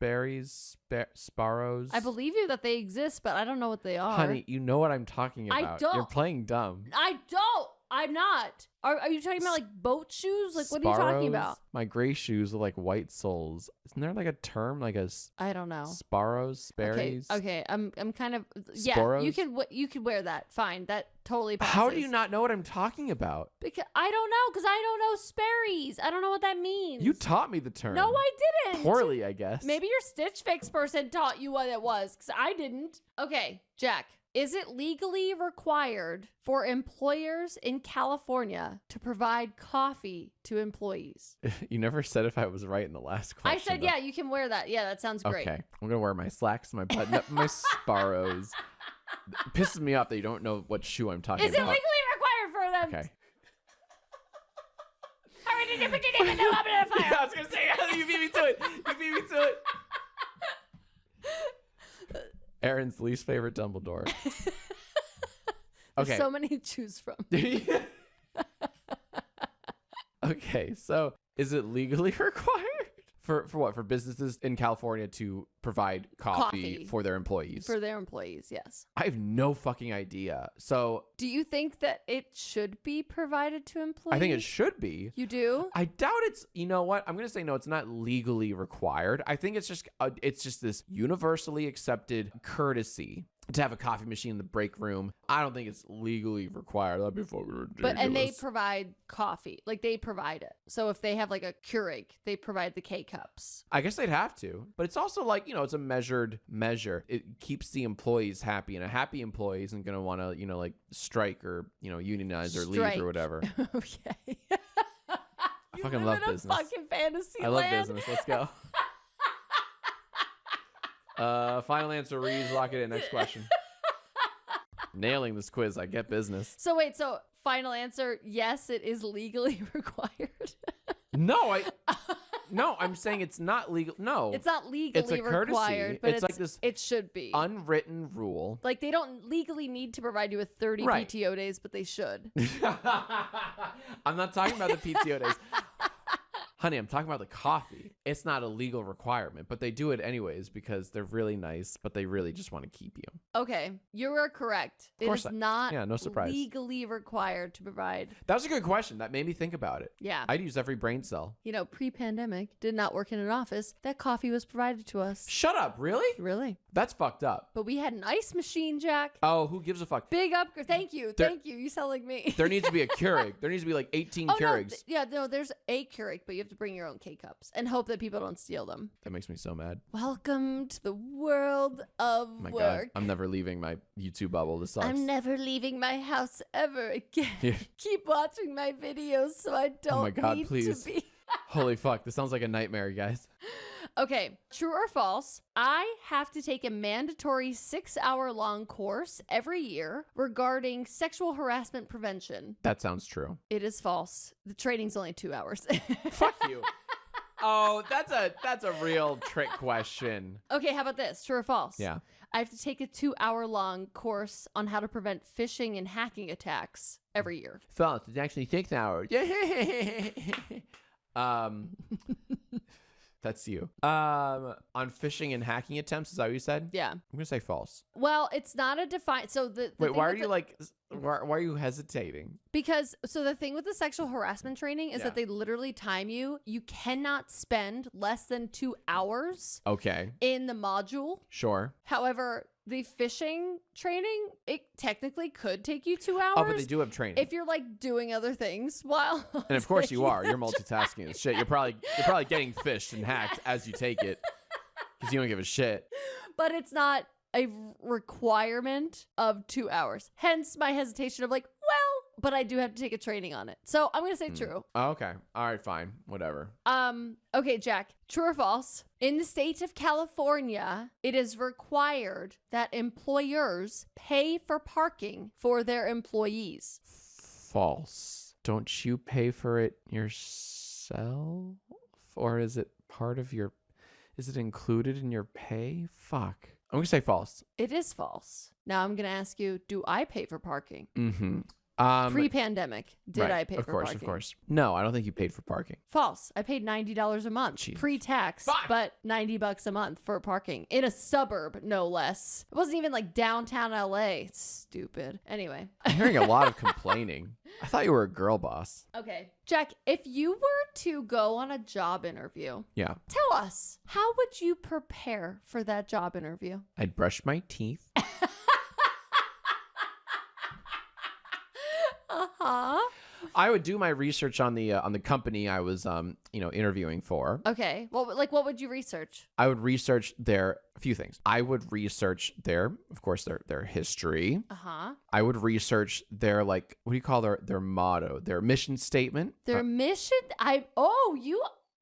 S1: Sparrows.
S2: I believe you that they exist, but I don't know what they are.
S1: Honey, you know what I'm talking
S2: I
S1: about.
S2: don't.
S1: You're playing dumb.
S2: I don't. I'm not. Are you talking about like boat shoes? Like what are you talking about?
S1: My gray shoes are like white soles. Isn't there like a term like
S2: I don't know.
S1: Sparrows, Sperry's?
S2: Okay. I'm kind of
S1: Sporos?
S2: You could wear that. Fine. That totally passes.
S1: How do you not know what I'm talking about?
S2: Because I don't know because I don't know Sperry's. I don't know what that means.
S1: You taught me the term.
S2: No, I didn't.
S1: Poorly, I guess.
S2: Maybe your Stitch Fix person taught you what it was because I didn't. Okay, Jack. Is it legally required for employers in California to provide coffee to employees?
S1: You never said if I was right in the last question.
S2: I said,
S1: though.
S2: yeah, you can wear that. Yeah, that sounds great.
S1: Okay. I'm going to wear my slacks, my button up, my Sparrows. It pisses me off that you don't know what shoe I'm talking
S2: Is it
S1: about.
S2: legally required for them?
S1: Okay.
S2: Yeah,
S1: Yeah, I was going to say, you beat me to it. You beat me to it. Erin's least favorite Dumbledore.
S2: There's
S1: Okay.
S2: so many to choose from.
S1: Okay, so is it legally required for what? For businesses in California to provide coffee for their employees?
S2: For their employees, yes.
S1: I have no fucking idea. So
S2: Do you think that it should be provided to employees?
S1: I think it should be.
S2: You do?
S1: I doubt it's, you know what? I'm going to say no, it's not legally required. I think it's just this universally accepted courtesy to have a coffee machine in the break room. I don't think it's legally required. That'd be fucking ridiculous.
S2: And they provide coffee. Like they provide it. So if they have like a Keurig, they provide the K-cups.
S1: I guess they'd have to. But it's also like, it's a measured measure. It keeps the employees happy. And a happy employee isn't going to want to, like strike or, unionize or leave or whatever.
S2: Okay.
S1: I fucking love business.
S2: Fucking fantasy
S1: I love
S2: land.
S1: business. Let's go. Final answer reads, lock it in. Next question. Nailing this quiz. I get business.
S2: So wait, final answer, yes, it is legally required.
S1: No, I'm saying it's not legal. No.
S2: It's not legally
S1: It's a courtesy.
S2: required, but
S1: It's like this
S2: it should be.
S1: unwritten rule.
S2: Like they don't legally need to provide you with 30
S1: Right.
S2: PTO days, but they should.
S1: I'm not talking about the PTO days. Honey, I'm talking about the coffee. It's not a legal requirement, but they do it anyways because they're really nice, but they really just want to keep you.
S2: Okay, you are correct.
S1: Of course
S2: it is not
S1: no surprise.
S2: legally required to provide.
S1: That was a good question. That made me think about it.
S2: Yeah.
S1: I'd use every brain cell.
S2: Pre-pandemic, did not work in an office. That coffee was provided to us.
S1: Shut up. Really?
S2: Really?
S1: That's fucked up.
S2: But we had an ice machine, Jack.
S1: Oh, who gives a fuck?
S2: Big upgrade. Thank you. Thank you. You sound like me.
S1: There needs to be a Keurig. There needs to be like 18 Keurigs.
S2: There's a Keurig, but you have to bring your own K-cups and hope that people don't steal them.
S1: That makes me so mad.
S2: Welcome to the world of
S1: Oh my
S2: work.
S1: God. I'm never leaving my YouTube bubble. This sucks.
S2: I'm never leaving my house ever again.
S1: Yeah.
S2: Keep watching my videos so I don't
S1: my God,
S2: need
S1: please.
S2: to be.
S1: Holy fuck. This sounds like a nightmare, guys.
S2: Okay, true or false? I have to take a mandatory 6-hour-long course every year regarding sexual harassment prevention.
S1: That sounds true.
S2: It is false. The training's only 2 hours.
S1: Fuck you. Oh, that's a real trick question.
S2: Okay, how about this? True or false?
S1: Yeah.
S2: I have to take a 2-hour-long course on how to prevent phishing and hacking attacks every year.
S1: False. It's actually 6 hours. That's you. On phishing and hacking attempts, is that what you said?
S2: Yeah.
S1: I'm gonna say false.
S2: Well, it's not a defined. So the
S1: Wait,
S2: thing
S1: why are
S2: with
S1: you like? Why are you hesitating?
S2: Because the thing with the sexual harassment training is
S1: Yeah.
S2: that they literally time you. You cannot spend less than 2 hours
S1: Okay.
S2: in the module.
S1: Sure.
S2: However, the phishing training, it technically could take you 2 hours.
S1: Oh, but they do have training.
S2: If you're like doing other things while.
S1: And of course you are. You're multitasking as shit. You're probably getting phished and hacked as you take it because you don't give a shit.
S2: But it's not a requirement of 2 hours. Hence my hesitation of like, well, but I do have to take a training on it. So I'm going to say true.
S1: Oh, okay. All right, fine. Whatever.
S2: Okay, Jack, true or false? In the state of California, it is required that employers pay for parking for their employees.
S1: False. Don't you pay for it yourself? or is it is it included in your pay? Fuck. I'm going to say false.
S2: It is false. Now I'm going to ask you, do I pay for parking?
S1: Mm-hmm.
S2: Pre-pandemic, did I pay for parking?
S1: Of course. No, I don't think you paid for parking.
S2: False. I paid $90 a month,
S1: Jesus.
S2: pre-tax,
S1: Fuck.
S2: but $90 a month for parking in a suburb, no less. It wasn't even like downtown LA. Stupid. Anyway.
S1: I'm hearing a lot of complaining. I thought you were a girl boss.
S2: Okay. Jack, if you were to go on a job interview,
S1: Yeah.
S2: tell us, how would you prepare for that job interview?
S1: I'd brush my teeth.
S2: Uh-huh.
S1: I would do my research on the company I was interviewing for.
S2: Okay. Well, like, what would you research?
S1: I would research a few things. I would research their history.
S2: Uh-huh.
S1: I would research their what do you call their motto, their mission statement.
S2: Their mission?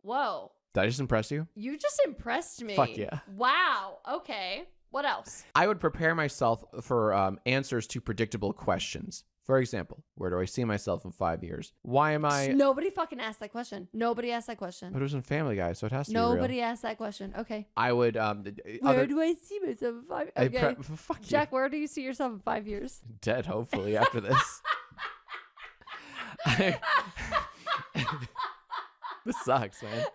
S2: Whoa.
S1: Did I just impress you?
S2: You just impressed me.
S1: Fuck yeah.
S2: Wow. Okay. What else?
S1: I would prepare myself for answers to predictable questions. For example, where do I see myself in 5 years? Why am I...
S2: Nobody fucking asked that question. Nobody asked that question.
S1: But it was in Family Guy, so it has to be
S2: Nobody
S1: real.
S2: asked that question. Okay.
S1: I would...
S2: Where do I see myself in 5 years? Okay.
S1: Fuck you.
S2: Jack, where do you see yourself in 5 years?
S1: Dead, hopefully, after this. This sucks, man.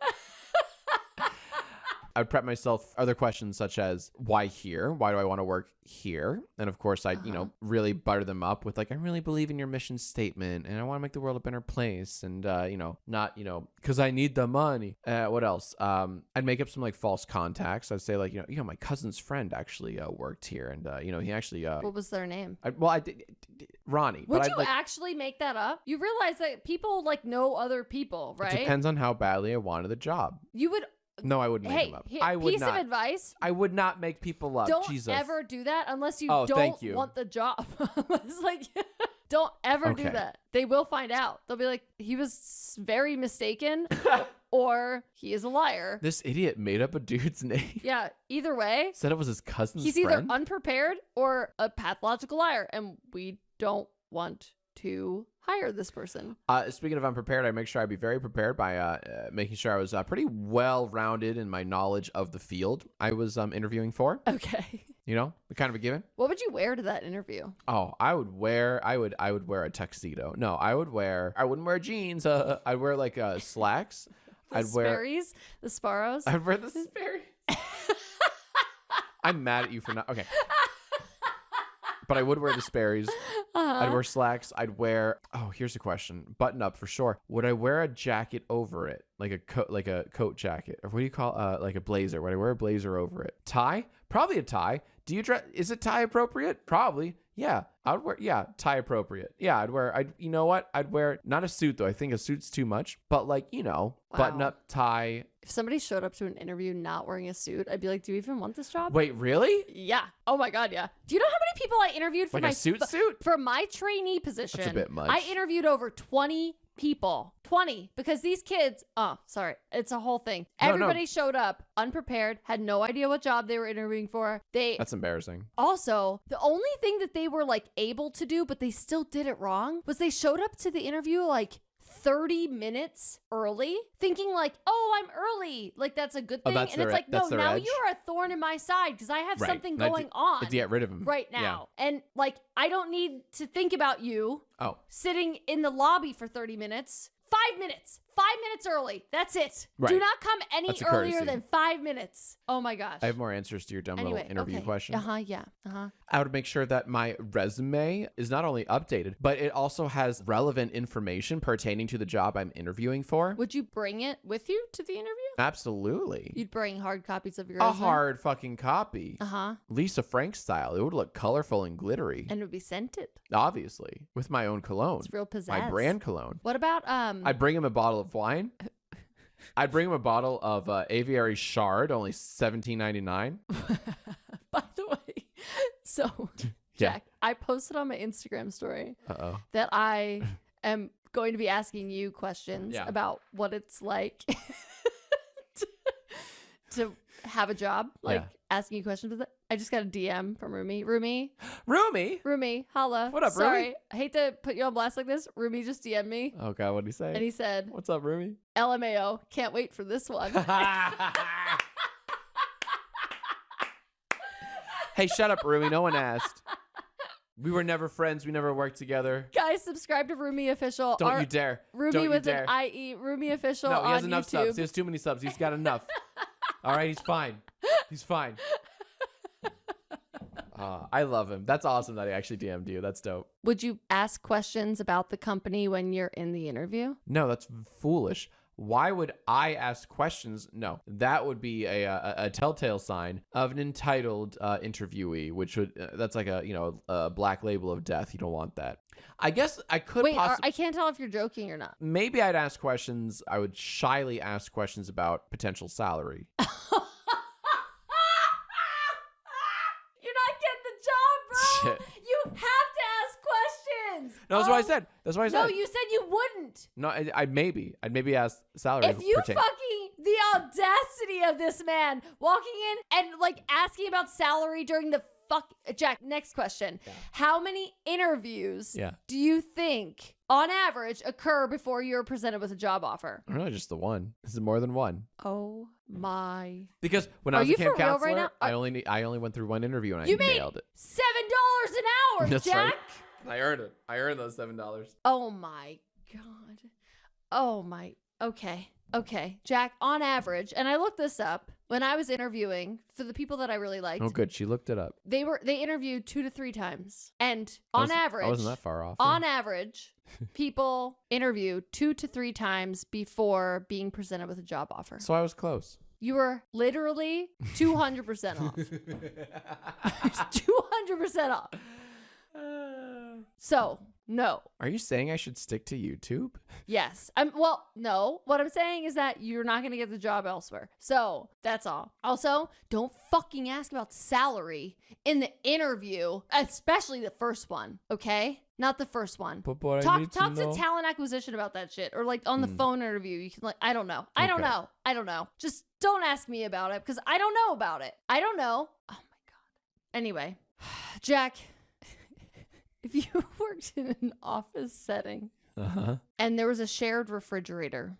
S1: I'd prep myself other questions such as why here? Why do I want to work here? And of course, I'd, really butter them up with I really believe in your mission statement and I want to make the world a better place. And, not, because I need the money. What else? I'd make up some false contacts. I'd say my cousin's friend actually worked here. And, he actually,
S2: what was their name?
S1: I did Ronnie.
S2: Would you actually make that up? You realize that people know other people, right?
S1: It depends on how badly I wanted the job.
S2: You would...
S1: No, I wouldn't make them up. I would
S2: piece
S1: not.
S2: of advice.
S1: I would not make people up.
S2: Don't
S1: Jesus.
S2: ever do that unless you
S1: thank you.
S2: want the job. Don't ever do
S1: Okay.
S2: that. They will find out. They'll be like, he was very mistaken or he is a liar.
S1: This idiot made up a dude's name.
S2: Yeah, either way,
S1: Said it was his cousin's
S2: he's
S1: friend.
S2: either unprepared or a pathological liar. And we don't want to hire this person.
S1: Speaking of unprepared, I make sure I be very prepared by making sure I was pretty well-rounded in my knowledge of the field I was interviewing for.
S2: Okay.
S1: Kind of a given.
S2: What would you wear to that interview?
S1: Oh, I would wear a tuxedo. No, I wouldn't wear jeans. I'd wear slacks.
S2: The Sperry's? The Sparrows?
S1: I'd wear the Sperry's. I'm mad at you for not. Okay. But I would wear the Sperry's.
S2: Uh-huh.
S1: I'd wear slacks. I'd wear. Oh, here's a question. Button up for sure. Would I wear a jacket over it, like a coat jacket, or what do you call like a blazer? Would I wear a blazer over it? Tie? Probably a tie. Do you dress? Is it tie appropriate? Probably. Yeah, I would wear. Yeah, tie appropriate. Yeah, I'd wear. You know what? I'd wear not a suit though. I think a suit's too much. But button up tie.
S2: If somebody showed up to an interview not wearing a suit, I'd be like, do you even want this job?
S1: Wait, really?
S2: Yeah. Oh my God, yeah. Do you know how many people I interviewed for
S1: Like
S2: my
S1: a suit?
S2: for my trainee position?
S1: That's a bit much.
S2: I interviewed over 20 people. 20. Because these kids, it's a whole thing. Everybody showed up unprepared, had no idea what job they were interviewing for.
S1: That's embarrassing.
S2: Also, the only thing that they were able to do, but they still did it wrong, was they showed up to the interview 30 minutes early, thinking I'm early. That's a good thing.
S1: That's
S2: and
S1: their
S2: it's no,
S1: their
S2: now
S1: edge?
S2: you're a thorn in my side because I have
S1: Right.
S2: something
S1: And
S2: going on
S1: to get rid of him
S2: right now. And I don't need to think about you
S1: Oh.
S2: sitting in the lobby for 30 minutes. 5 minutes. 5 minutes early. That's it.
S1: Right.
S2: Do not come any
S1: That's a
S2: earlier
S1: courtesy.
S2: than 5 minutes. Oh my gosh.
S1: I have more answers to your dumb little interview question.
S2: Yeah.
S1: I would make sure that my resume is not only updated, but it also has relevant information pertaining to the job I'm interviewing for.
S2: Would you bring it with you to the interview?
S1: Absolutely.
S2: You'd bring hard copies of your
S1: A
S2: resume?
S1: hard fucking copy.
S2: Uh-huh.
S1: Lisa Frank style. It would look colorful and glittery.
S2: And it would be scented.
S1: Obviously. With my own cologne.
S2: It's real pizzazz.
S1: My brand cologne.
S2: What about
S1: I'd bring him a bottle of wine. I'd bring him a bottle of Aviary Chard, only $17.99.
S2: By the way, so Jack, I posted on my Instagram story that I am going to be asking you questions about what it's like to have a job, asking you questions I just got a DM from Rumi. Rumi, holla.
S1: What up,
S2: Sorry,
S1: Rumi?
S2: I hate to put you on blast like this. Rumi just DM'd me.
S1: Oh, God, what'd he say?
S2: And he said,
S1: What's up, Rumi?
S2: LMAO, can't wait for this one.
S1: Hey, shut up, Rumi. No one asked. We were never friends. We never worked together.
S2: Guys, subscribe to Rumi Official.
S1: Don't you dare.
S2: Rumi
S1: Don't you
S2: with
S1: dare.
S2: an IE. Rumi Official
S1: No,
S2: on
S1: he has enough
S2: YouTube.
S1: subs. He has too many subs. He's got enough. All right, he's fine. He's fine. I love him. That's awesome that he actually DM'd you. That's dope.
S2: Would you ask questions about the company when you're in the interview?
S1: No, that's foolish. Why would I ask questions? No, that would be a telltale sign of an entitled interviewee, which would that's like a black label of death. You don't want that. I guess I could.
S2: Wait, I can't tell if you're joking or not.
S1: Maybe I'd ask questions. I would shyly ask questions about potential salary.
S2: You're not getting the job, bro.
S1: Shit.
S2: You have to ask questions.
S1: No, that's what I said. That's what I said.
S2: No, you said you wouldn't.
S1: No, I'd maybe ask salary.
S2: If you
S1: pertain-
S2: fucking the audacity of this man walking in and like asking about salary during the Jack, next question.
S1: Yeah.
S2: How many interviews do you think on average occur before you're presented with a job offer?
S1: Really, just the one. This is more than one.
S2: Oh my.
S1: Because when I
S2: Are
S1: was a
S2: you
S1: camp
S2: for real right
S1: counselor,
S2: now?
S1: I only went through one interview and
S2: You
S1: I
S2: made
S1: nailed it.
S2: $7 an hour,
S1: That's
S2: Jack.
S1: right. I earned it. I earned those $7.
S2: Oh my God. Oh my. Okay. Jack, on average, and I looked this up when I was interviewing for the people that I really liked.
S1: Oh, good. She looked it up.
S2: They interviewed 2 to 3 times. And on average,
S1: I wasn't that far off.
S2: on average, people interview 2 to 3 times before being presented with a job offer.
S1: So I was close.
S2: You were literally 200% off. 200% off. So, no.
S1: Are you saying I should stick to YouTube?
S2: Yes. Well, no. What I'm saying is that you're not going to get the job elsewhere. So, that's all. Also, don't fucking ask about salary in the interview, especially the first one, okay? Not the first one.
S1: But what I
S2: Talk
S1: need
S2: to talent acquisition about that shit, or like on the phone interview. You can like, I don't know. I don't know. Just don't ask me about it because I don't know about it. I don't know. Oh my God. Anyway, Jack, if you worked in an office setting and there was a shared refrigerator,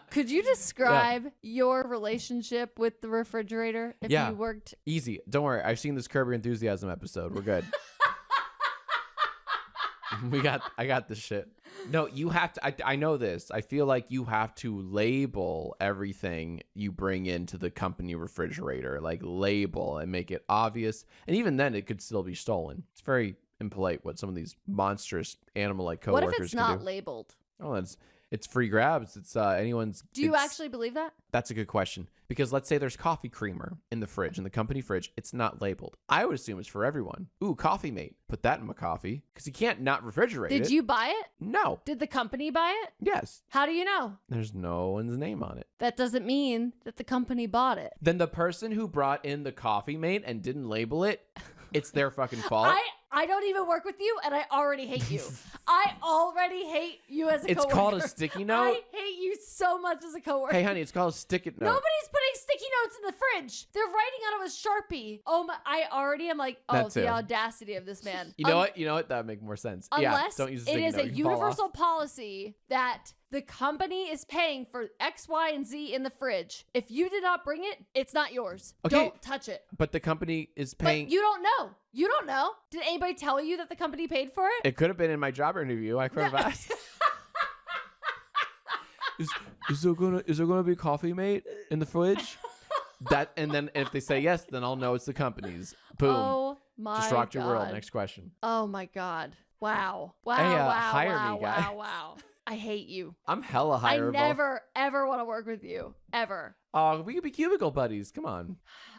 S2: could you describe your relationship with the refrigerator if you worked?
S1: Easy. Don't worry. I've seen this Curb Your Enthusiasm episode. We're good. I got this shit. No, you have to. I know this. I feel like you have to label everything you bring into the company refrigerator, like label and make it obvious. And even then, it could still be stolen. It's very impolite what some of these monstrous animal-like coworkers
S2: What if it's
S1: can
S2: not
S1: do.
S2: labeled?
S1: Oh, it's free grabs. It's anyone's.
S2: Do you actually believe that?
S1: That's a good question. Because let's say there's coffee creamer in the fridge, in the company fridge. It's not labeled. I would assume it's for everyone. Ooh, Coffee Mate. Put that in my coffee. Because you can't not refrigerate it.
S2: Did you buy it?
S1: No.
S2: Did the company buy it?
S1: Yes.
S2: How do you know?
S1: There's no one's name on it.
S2: That doesn't mean that the company bought it.
S1: Then the person who brought in the Coffee Mate and didn't label it, it's their fucking fault.
S2: I don't even work with you, and I already hate you. I already hate you as a coworker.
S1: It's called a sticky note.
S2: I hate you so much as a coworker.
S1: Hey, honey, it's called a sticky note.
S2: Nobody's putting sticky notes in the fridge. They're writing on it with Sharpie. Oh my! I already am like, oh,
S1: That too.
S2: the audacity of this man.
S1: You know what? You know what? That would make more sense.
S2: Unless
S1: don't use a
S2: it
S1: sticky
S2: is
S1: note.
S2: a
S1: You can fall off.
S2: universal policy that the company is paying for X, Y, and Z in the fridge. If you did not bring it, it's not yours.
S1: Okay.
S2: Don't touch it.
S1: But the company is paying.
S2: But you don't know. You don't know. Did anybody tell you that the company paid for it?
S1: It could have been in my job interview. I could have asked. Is there gonna be Coffee Mate in the fridge? And then if they say yes, then I'll know it's the company's. Boom.
S2: Oh my
S1: Just rocked your world.
S2: God.
S1: Next question.
S2: Oh my God. Wow. Wow.
S1: Hey,
S2: wow.
S1: hire
S2: wow.
S1: me, guys.
S2: Wow. Wow. I hate you.
S1: I'm hella
S2: I
S1: hireable.
S2: never, ever want to work with you. Ever.
S1: Oh, we could be cubicle buddies. Come on.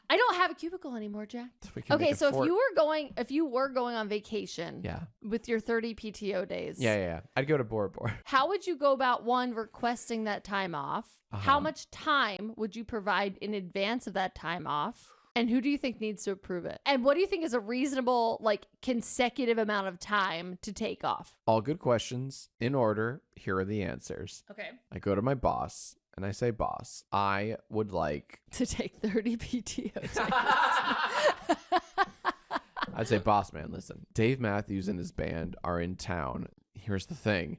S2: I don't have a cubicle anymore, Jack.
S1: We can
S2: Okay,
S1: make a
S2: so
S1: fort.
S2: if you were going on vacation
S1: Yeah.
S2: with your 30 PTO days,
S1: Yeah. I'd go to Bora Bora.
S2: how would you go about, one, requesting that time off? How much time would you provide in advance of that time off? And who do you think needs to approve it? And what do you think is a reasonable, like, consecutive amount of time to take off?
S1: All good questions. In order, here are the answers.
S2: Okay.
S1: I go to my boss and I say boss, I would like
S2: To take 30 PTO days.
S1: I'd say, boss man, listen, Dave Matthews and his band are in town. Here's the thing.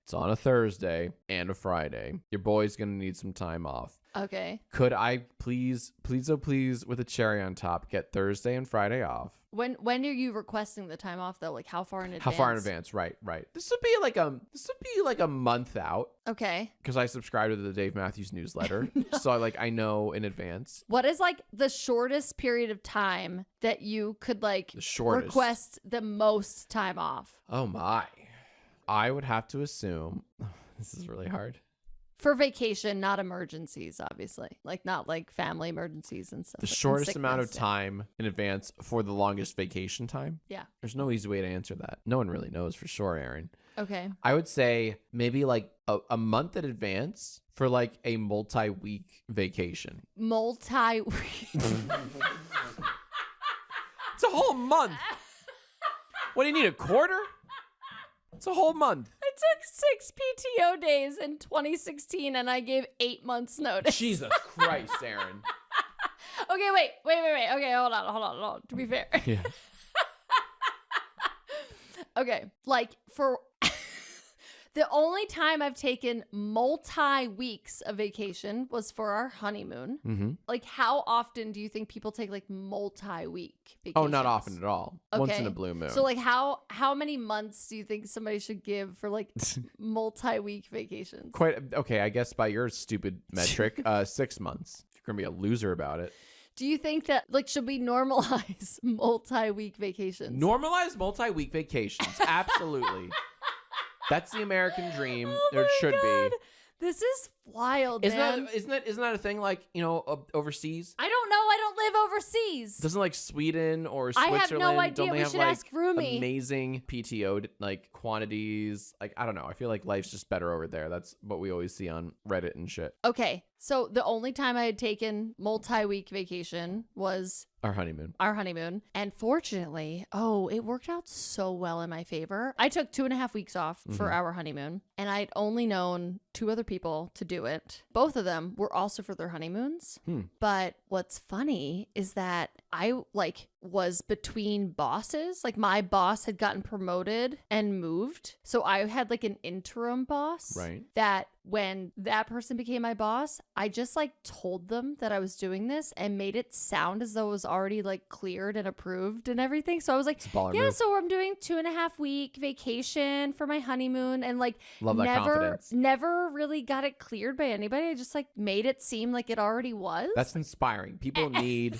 S1: It's on a Thursday and a Friday. Your boy's going to need some time off.
S2: Okay.
S1: Could I please, oh please, with a cherry on top, get Thursday and Friday off?
S2: When are you requesting the time off though? Like how far in advance?
S1: How far in advance? Right. This would be like a month out.
S2: Okay.
S1: Because I subscribe to the Dave Matthews newsletter.
S2: No.
S1: So I know in advance.
S2: What is like the shortest period of time that you could like
S1: The shortest.
S2: request the most time off?
S1: Oh my. I would have to assume, this is really hard.
S2: For vacation, not emergencies, obviously. Like not like family emergencies and stuff.
S1: The
S2: and
S1: shortest amount of
S2: sickness,
S1: time in advance for the longest vacation time?
S2: Yeah.
S1: There's no easy way to answer that. No one really knows for sure, Erin.
S2: Okay.
S1: I would say maybe like a month in advance for like a multi-week vacation.
S2: Multi-week.
S1: It's a whole month. What do you need, a quarter? It's a whole month.
S2: I took 6 PTO days in 2016 and I gave 8 months notice.
S1: Jesus Christ, Erin.
S2: Okay, wait. Okay, hold on. To be fair.
S1: Yeah.
S2: Okay, like for the only time I've taken multi-weeks of vacation was for our honeymoon.
S1: Mm-hmm.
S2: Like how often do you think people take like multi-week vacations?
S1: Oh, not often at all. Once in
S2: Okay.
S1: a blue moon.
S2: So like how many months do you think somebody should give for like multi-week vacations?
S1: Quite okay, I guess by your stupid metric, 6 months. If you're gonna be a loser about it.
S2: Do you think that like should we normalize multi-week vacations?
S1: Normalize multi-week vacations. Absolutely. That's the American dream.
S2: Oh
S1: There
S2: my
S1: should
S2: God.
S1: be.
S2: This is wild, man.
S1: Isn't that a thing like, overseas?
S2: I don't know. I don't live overseas.
S1: Doesn't like Sweden or
S2: I
S1: Switzerland?
S2: have no idea.
S1: Don't they
S2: We
S1: have
S2: should
S1: like
S2: ask Rumi.
S1: amazing PTO like quantities? Like I don't know. I feel like life's just better over there. That's what we always see on Reddit and shit.
S2: Okay, so the only time I had taken multi-week vacation was
S1: Our honeymoon.
S2: our honeymoon. And fortunately, it worked out so well in my favor. I took 2.5 weeks off for our honeymoon, and I'd only known 2 other people to do it. Both of them were also for their honeymoons. But what's funny is that I was between bosses. Like my boss had gotten promoted and moved. So I had like an interim boss.
S1: Right.
S2: That when that person became my boss, I just like told them that I was doing this and made it sound as though it was already like cleared and approved and everything. So I was like,
S1: It's a baller
S2: yeah,
S1: move.
S2: so I'm doing 2.5 week vacation for my honeymoon, and like
S1: Love that confidence.
S2: never really got it cleared by anybody. I just like made it seem like it already was.
S1: That's inspiring. People need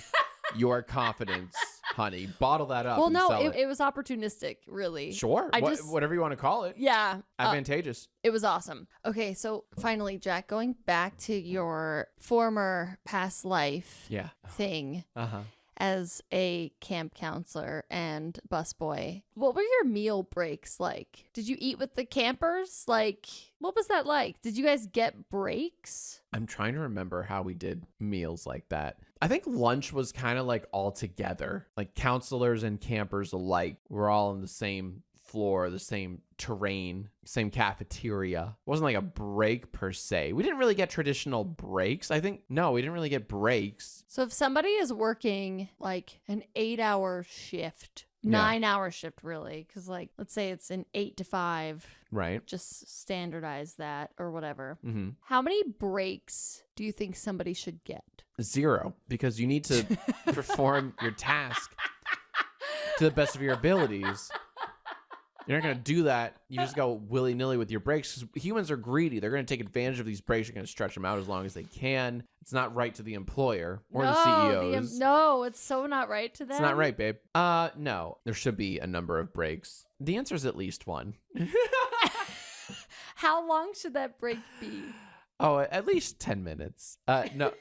S1: your confidence, honey. Bottle that up.
S2: well,
S1: and
S2: no,
S1: sell
S2: it was opportunistic, really.
S1: Sure.
S2: I just-
S1: Whatever you want to call it.
S2: Yeah.
S1: Advantageous.
S2: It was awesome. Okay, so finally, Jack, going back to your former past life
S1: Yeah.
S2: thing
S1: Uh-huh.
S2: as a camp counselor and busboy, what were your meal breaks like? Did you eat with the campers? Like, what was that like? Did you guys get breaks?
S1: I'm trying to remember how we did meals like that. I think lunch was kind of like all together. Like counselors and campers alike were all on the same floor, the same terrain, same cafeteria. It wasn't like a break per se. We didn't really get traditional breaks. We didn't really get breaks.
S2: So if somebody is working like an 8-hour shift,
S1: Yeah.
S2: 9-hour shift really, because like let's say it's an 8 to 5,
S1: Right.
S2: just standardize that or whatever.
S1: Mm-hmm.
S2: How many breaks do you think somebody should get?
S1: 0, because you need to perform your task to the best of your abilities. You're not going to do that. You just go willy-nilly with your breaks, because humans are greedy. They're going to take advantage of these breaks. You're going to stretch them out as long as they can. It's not right to the employer or the CEOs.
S2: No, it's so not right to them.
S1: It's not right, babe. No. There should be a number of breaks. The answer is at least 1.
S2: How long should that break be?
S1: Oh, at least 10 minutes. No.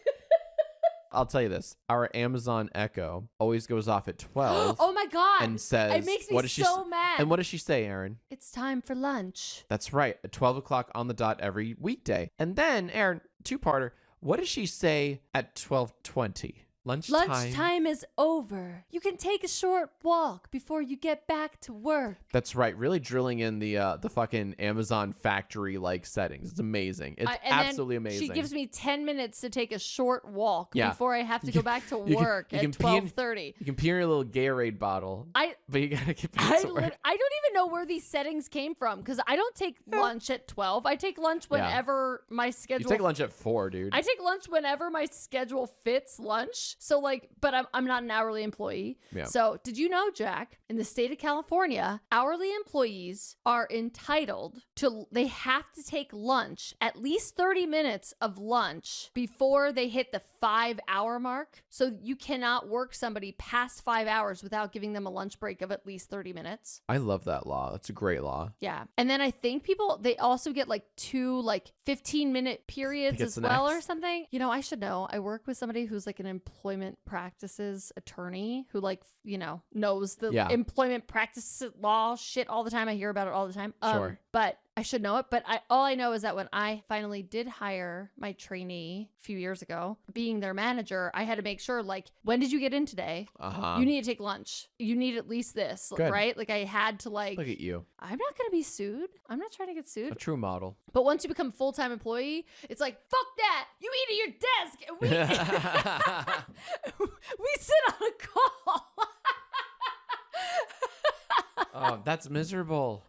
S1: I'll tell you this. Our Amazon Echo always goes off at 12.
S2: Oh my God.
S1: And says,
S2: it makes me
S1: what does she
S2: so mad.
S1: And what does she say, Erin?
S2: It's time for lunch.
S1: That's right. At 12 o'clock on the dot every weekday. And then, Erin, 2-parter. What does she say at 12:20?
S2: Lunchtime is over. You can take a short walk before you get back to work.
S1: That's right. Really drilling in the fucking Amazon factory like settings. It's amazing. It's absolutely amazing.
S2: She gives me 10 minutes to take a short walk
S1: Yeah.
S2: before I have to go back to work at 12:30.
S1: You can pee in your little Gatorade bottle. But you gotta get back to work.
S2: I don't even know where these settings came from because I don't take lunch at 12. I take lunch whenever my schedule.
S1: You take lunch at 4, dude.
S2: I take lunch whenever my schedule fits lunch. So but I'm not an hourly employee.
S1: Yeah.
S2: So did you know, Jack, in the state of California, hourly employees are entitled to, they have to take lunch, at least 30 minutes of lunch before they hit the 5-hour mark. So you cannot work somebody past 5 hours without giving them a lunch break of at least 30 minutes.
S1: I love that law. That's a great law.
S2: Yeah. And then I think they also get like 2 15-minute periods as well or something. You know, I should know. I work with somebody who's like an employment practices attorney who knows the employment practices law shit all the time. I hear about it all the time.
S1: Sure.
S2: But I should know it. But all I know is that when I finally did hire my trainee a few years ago, being their manager, I had to make sure, when did you get in today? You need to take lunch. You need at least this,
S1: Good.
S2: right? I had to
S1: Look at you.
S2: I'm not going to be sued. I'm not trying to get sued.
S1: A true model.
S2: But once you become a full-time employee, it's like, fuck that. You eat at your desk. And we sit on a call.
S1: Oh, that's miserable.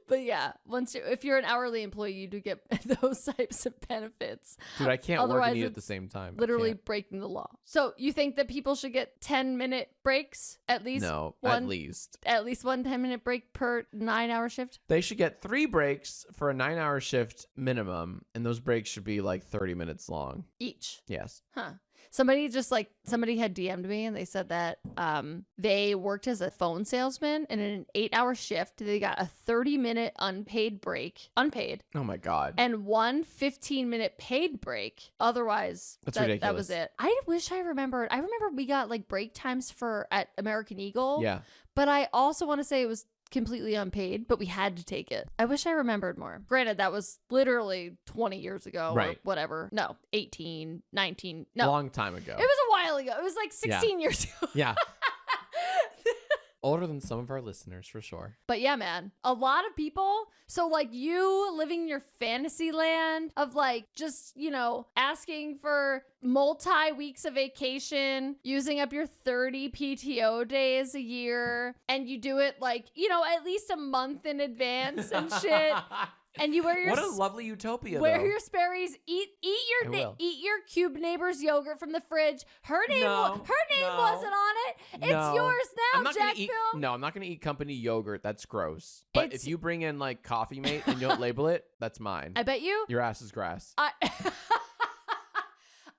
S2: But yeah, if you're an hourly employee, you do get those types of benefits.
S1: Dude, I can't work
S2: Otherwise,
S1: and eat at the same time.
S2: Literally breaking the law. So you think that people should get 10-minute breaks at least?
S1: No,
S2: at least one 10-minute break per 9-hour shift?
S1: They should get 3 breaks for a 9-hour shift minimum, and those breaks should be 30 minutes long.
S2: Each?
S1: Yes.
S2: Huh. Somebody had DM'd me and they said that they worked as a phone salesman, and in an 8-hour shift, they got a 30-minute unpaid break. Unpaid.
S1: Oh my God.
S2: And one 15-minute paid break. Otherwise,
S1: That's
S2: that
S1: ridiculous.
S2: was it. I wish I remembered. I remember we got break times at American Eagle.
S1: Yeah.
S2: But I also want to say it was completely unpaid, but we had to take it. I wish I remembered more. Granted, that was literally 20 years ago or whatever. No, 18, 19. No.
S1: Long time ago.
S2: It was a while ago. It was 16 years ago.
S1: Yeah. Older than some of our listeners, for sure.
S2: But yeah, man, a lot of people. So you living in your fantasy land of just, asking for multi-weeks of vacation, using up your 30 PTO days a year. And you do it at least a month in advance and shit. And you wear your
S1: what a lovely utopia.
S2: Wear your Sperry's, eat your cube neighbor's yogurt from the fridge. Her name wasn't on it. It's yours now, Jack Film.
S1: No, I'm not gonna eat company yogurt. That's gross. But if you bring in Coffee Mate and you don't label it, that's mine.
S2: I bet you
S1: your ass is grass.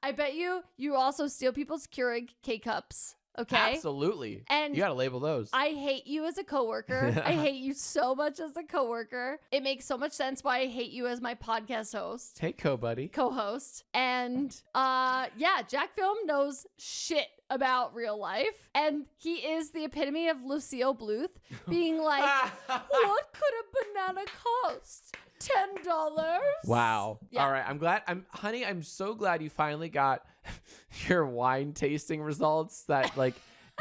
S2: I bet you also steal people's Keurig K-cups. Okay.
S1: Absolutely.
S2: And
S1: you got to label those.
S2: I hate you as a coworker. I hate you so much as a coworker. It makes so much sense why I hate you as my podcast host.
S1: Hey,
S2: co-host. And Jack Film knows shit about real life. And he is the epitome of Lucille Bluth being like, what could a banana cost? $10.
S1: Wow.
S2: Yeah.
S1: All right. I'm so glad you finally got your wine tasting results that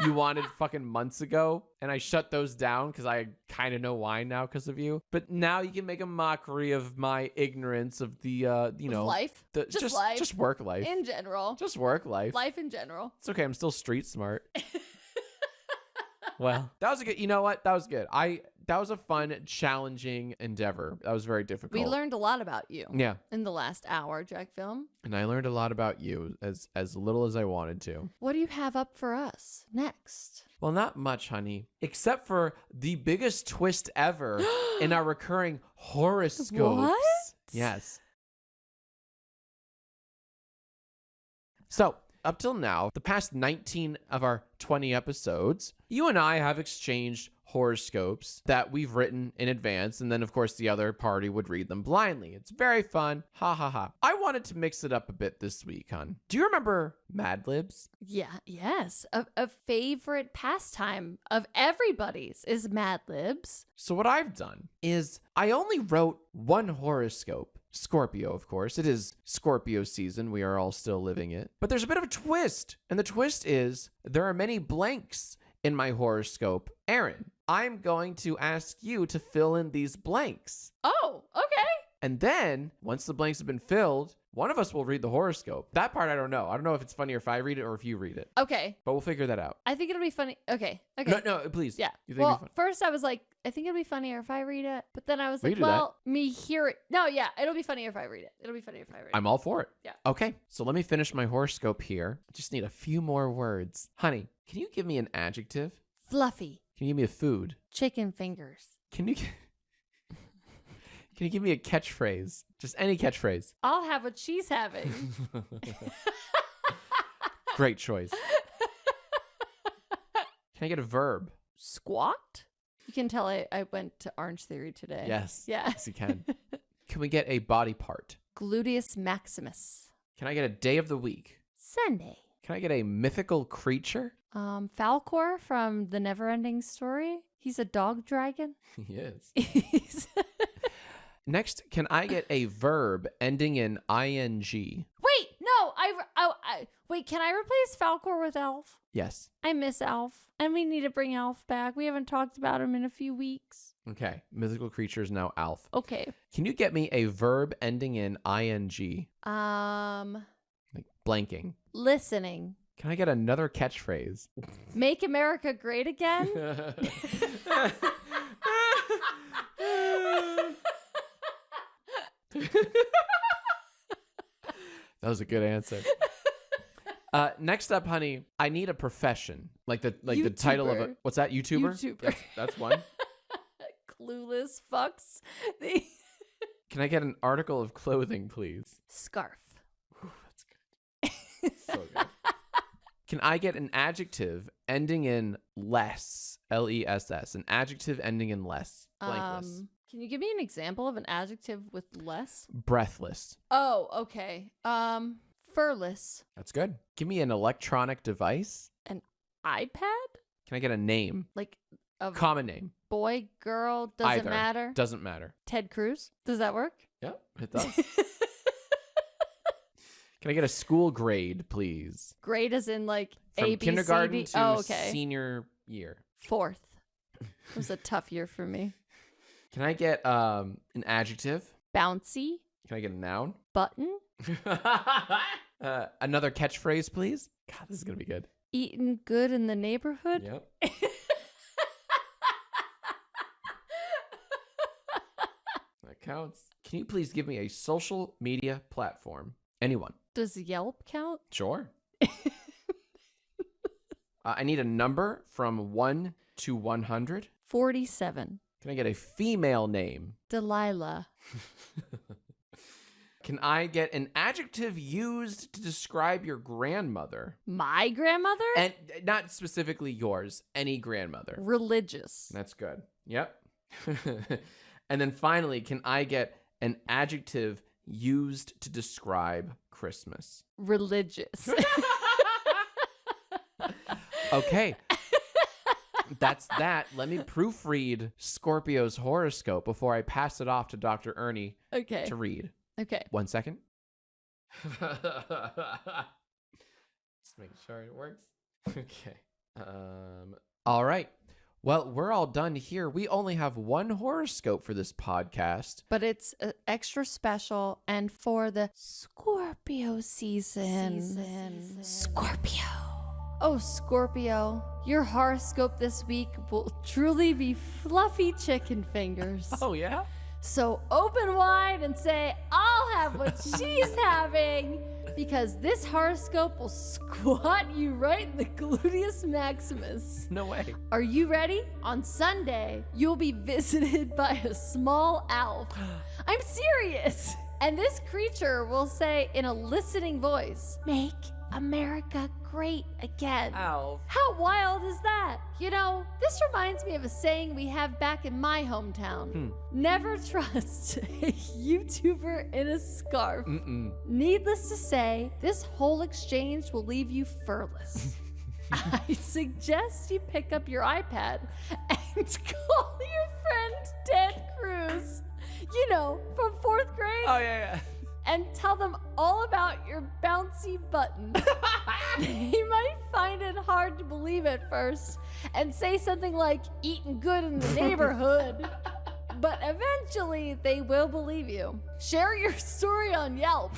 S1: you wanted fucking months ago. And I shut those down because I kind of know wine now because of you. But now you can make a mockery of my ignorance of the,
S2: life. Life.
S1: Just work life.
S2: In general.
S1: Just work life.
S2: Life in general.
S1: It's okay. I'm still street smart. Well, that was a good, you know what? That was good. That was a fun, challenging endeavor. That was very difficult.
S2: We learned a lot about you.
S1: Yeah.
S2: In the last hour, Jack Film.
S1: And I learned a lot about you, as little as I wanted to.
S2: What do you have up for us next?
S1: Well, not much, honey. Except for the biggest twist ever in our recurring horoscopes.
S2: What?
S1: Yes. So, up till now, the past 19 of our 20 episodes, you and I have exchanged horoscopes that we've written in advance, and then of course the other party would read them blindly. It's very fun. Ha ha ha. I wanted to mix it up a bit this week, hon. Do you remember Mad Libs?
S2: Yes. A favorite pastime of everybody's is Mad Libs.
S1: So what I've done is I only wrote one horoscope Scorpio, of course. It is Scorpio season. We are all still living it. But there's a bit of a twist. And the twist is there are many blanks in my horoscope. Erin, I'm going to ask you to fill in these blanks.
S2: Oh, okay.
S1: And then, once the blanks have been filled, one of us will read the horoscope. That part I don't know. I don't know if it's funnier if I read it or if you read it.
S2: Okay.
S1: But we'll figure that out.
S2: I think it'll be funny. Okay. Okay.
S1: No, please.
S2: Yeah.
S1: You think it'll be
S2: Well,
S1: funny?
S2: first I was like, I think it'll be funnier if I read it. But then I was
S1: We
S2: like,
S1: can do
S2: well, me hear it. No, yeah. It'll be funnier if I read it. It'll be funnier if I read it.
S1: I'm all for it.
S2: Yeah.
S1: Okay, so let me finish my horoscope here. I just need a few more words. Honey, can you give me an adjective?
S2: Fluffy.
S1: Can you give me a food?
S2: Chicken fingers.
S1: Can you give me a catchphrase? Just any catchphrase.
S2: I'll have what she's having.
S1: Great choice. Can I get a verb?
S2: Squat? You can tell I went to Orange Theory today.
S1: Yes.
S2: Yeah.
S1: Yes, you can. Can we get a body part?
S2: Gluteus maximus.
S1: Can I get a day of the week?
S2: Sunday.
S1: Can I get a mythical creature?
S2: Falcor from The Neverending Story. He's a dog dragon.
S1: He is.
S2: He's
S1: Next, can I get a verb ending in ing?
S2: Wait, no. Wait, can I replace Falcor with Elf?
S1: Yes.
S2: I miss Elf, and we need to bring Elf back. We haven't talked about him in a few weeks.
S1: Okay. Mythical creature is now Alf.
S2: Okay.
S1: Can you get me a verb ending in ing? Like blanking.
S2: Listening.
S1: Can I get another catchphrase?
S2: Make America Great Again?
S1: That was a good answer. Next up, honey, I need a profession. Like the title of a
S2: YouTuber.
S1: what's that? YouTuber?
S2: YouTuber.
S1: That's one.
S2: Clueless fucks.
S1: Can I get an article of clothing, please?
S2: Scarf.
S1: Ooh, that's good. So good. Can I get an adjective ending in less? Less. An adjective ending in less. Blankless.
S2: Can you give me an example of an adjective with less?
S1: Breathless.
S2: Oh, okay. Furless.
S1: That's good. Give me an electronic device.
S2: An iPad?
S1: Can I get a name?
S2: Like a
S1: Common name.
S2: boy, girl, doesn't
S1: Either.
S2: matter.
S1: Doesn't matter.
S2: Ted Cruz? Does that work?
S1: Yep, it does. Can I get a school grade, please?
S2: Grade as in like
S1: From
S2: A, B,
S1: kindergarten
S2: C, D.
S1: to
S2: Oh, okay.
S1: senior year.
S2: 4th. It was a tough year for me.
S1: Can I get an adjective?
S2: Bouncy.
S1: Can I get a noun?
S2: Button.
S1: Another catchphrase, please. God, this is gonna be good.
S2: Eating good in the neighborhood.
S1: Yep. That counts. Can you please give me a social media platform? Anyone?
S2: Does Yelp count?
S1: Sure. I need a number from 1 to 100.
S2: 47.
S1: Can I get a female name?
S2: Delilah.
S1: Can I get an adjective used to describe your grandmother?
S2: My grandmother?
S1: And not specifically yours, any grandmother.
S2: Religious.
S1: That's good. Yep. And then finally, can I get an adjective used to describe Christmas?
S2: Religious.
S1: Okay. That's that. Let me proofread Scorpio's horoscope before I pass it off to Dr. Ernie
S2: Okay.
S1: to read.
S2: Okay.
S1: 1 second. Just making sure it works. Okay. All right. Well, we're all done here. We only have one horoscope for this podcast.
S2: But it's extra special and for the Scorpio season. Scorpio. Oh, Scorpio, your horoscope this week will truly be fluffy chicken fingers.
S1: Oh, yeah?
S2: So open wide and say, I'll have what she's having, because this horoscope will squat you right in the gluteus maximus.
S1: No way.
S2: Are you ready? On Sunday, you'll be visited by a small elf. I'm serious. And this creature will say in a listening voice, "Make America great again."
S1: Alf.
S2: How wild is that? You know, this reminds me of a saying we have back in my hometown. Never trust a YouTuber in a scarf. Needless to say, this whole exchange will leave you furless. I suggest you pick up your iPad and call your friend Ted Cruz. you know, from 4th grade,
S1: Oh, yeah.
S2: and tell them all about your bouncy button. They might find it hard to believe at first and say something like, eating good in the neighborhood. But eventually, they will believe you. Share your story on Yelp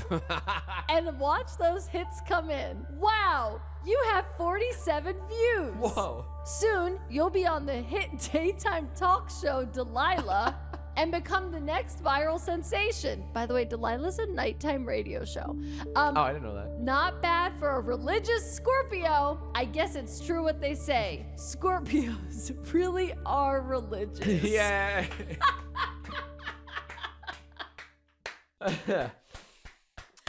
S2: and watch those hits come in. Wow, you have 47 views.
S1: Whoa.
S2: Soon, you'll be on the hit daytime talk show Delilah and become the next viral sensation. By the way, Delilah's a nighttime radio show.
S1: Oh, I didn't know that.
S2: Not bad for a religious Scorpio. I guess it's true what they say. Scorpios really are religious.
S1: Yeah.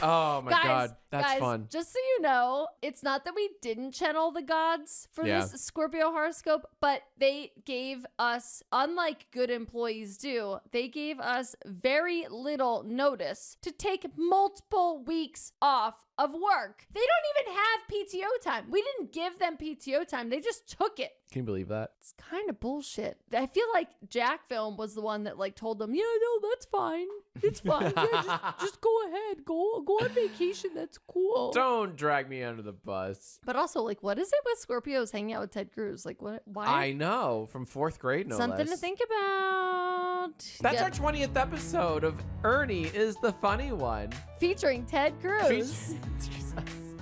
S1: Oh my God, that's
S2: guys,
S1: fun.
S2: Just so you know, it's not that we didn't channel the gods for this Scorpio horoscope, but they gave us, unlike good employees do, they gave us very little notice to take multiple weeks off of work. They don't even have PTO time. We didn't give them PTO time. They just took it.
S1: Can you believe that?
S2: It's kind of bullshit. I feel like Jack Film was the one that like told them, yeah, no, that's fine. It's fine. Yeah, just go ahead. Go on vacation. That's cool.
S1: Don't drag me under the bus.
S2: But also, like, what is it with Scorpios hanging out with Ted Cruz? Like, what? Why?
S1: I know, from 4th grade, no
S2: Something
S1: less.
S2: to think about.
S1: That's our 20th episode of Ernie is the Funny One.
S2: Featuring Ted Cruz.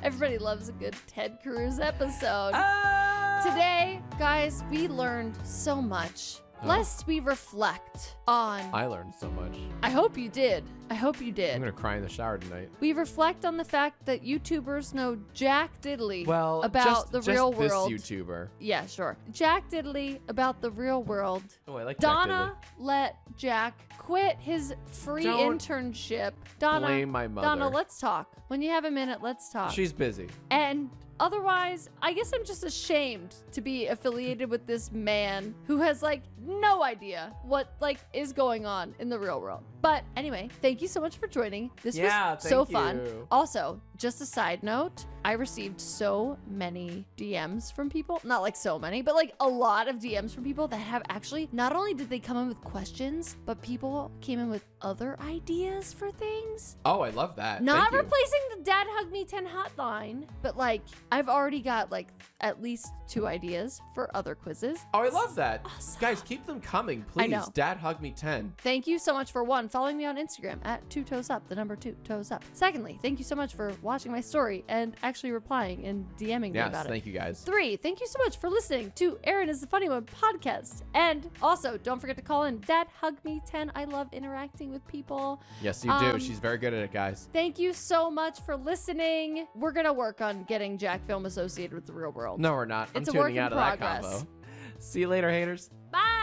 S2: Everybody loves a good Ted Cruz episode. Today, guys, we learned so much. Lest we reflect on...
S1: I learned so much.
S2: I hope you did. I hope you did.
S1: I'm going to cry in the shower tonight.
S2: We reflect on the fact that YouTubers know Jack Diddley
S1: just
S2: about the real
S1: this
S2: world.
S1: YouTuber.
S2: Yeah, sure. Jack Diddley about the real world.
S1: Oh, I like
S2: Donna let Jack quit his free
S1: Don't
S2: internship. Donna,
S1: blame my mother.
S2: Donna, let's talk. When you have a minute, let's talk.
S1: She's busy.
S2: And otherwise, I guess I'm just ashamed to be affiliated with this man who has like no idea what like is going on in the real world. But anyway, thank you so much for joining. This was so fun.
S1: you.
S2: Also, just a side note, I received so many DMs from people, not like so many, but like a lot of DMs from people that have actually, not only did they come in with questions, but people came in with other ideas for things.
S1: Oh, I love that.
S2: Not
S1: Thank you.
S2: replacing the Dad Hug Me 10 hotline, but like I've already got like at least 2 ideas for other quizzes.
S1: Oh, I love that.
S2: Awesome.
S1: Guys, keep them coming, please.
S2: I know.
S1: Dad Hug Me 10.
S2: Thank you so much for one, following me on Instagram at 2 toes up, the number 2 toes up. Secondly, thank you so much for watching my story and actually replying and DMing me
S1: Yes,
S2: about it.
S1: thank you guys.
S2: 3, thank you so much for listening to Erin is the Funny One podcast. And also, don't forget to call in Dad Hug Me 10. I love interacting with people.
S1: Yes, you do. She's very good at it, guys.
S2: Thank you so much for listening. We're going to work on getting Jack Film associated with the real world.
S1: No, we're not.
S2: It's a
S1: I'm
S2: work
S1: tuning
S2: in
S1: out of that
S2: progress.
S1: combo. See you later, haters.
S2: Bye.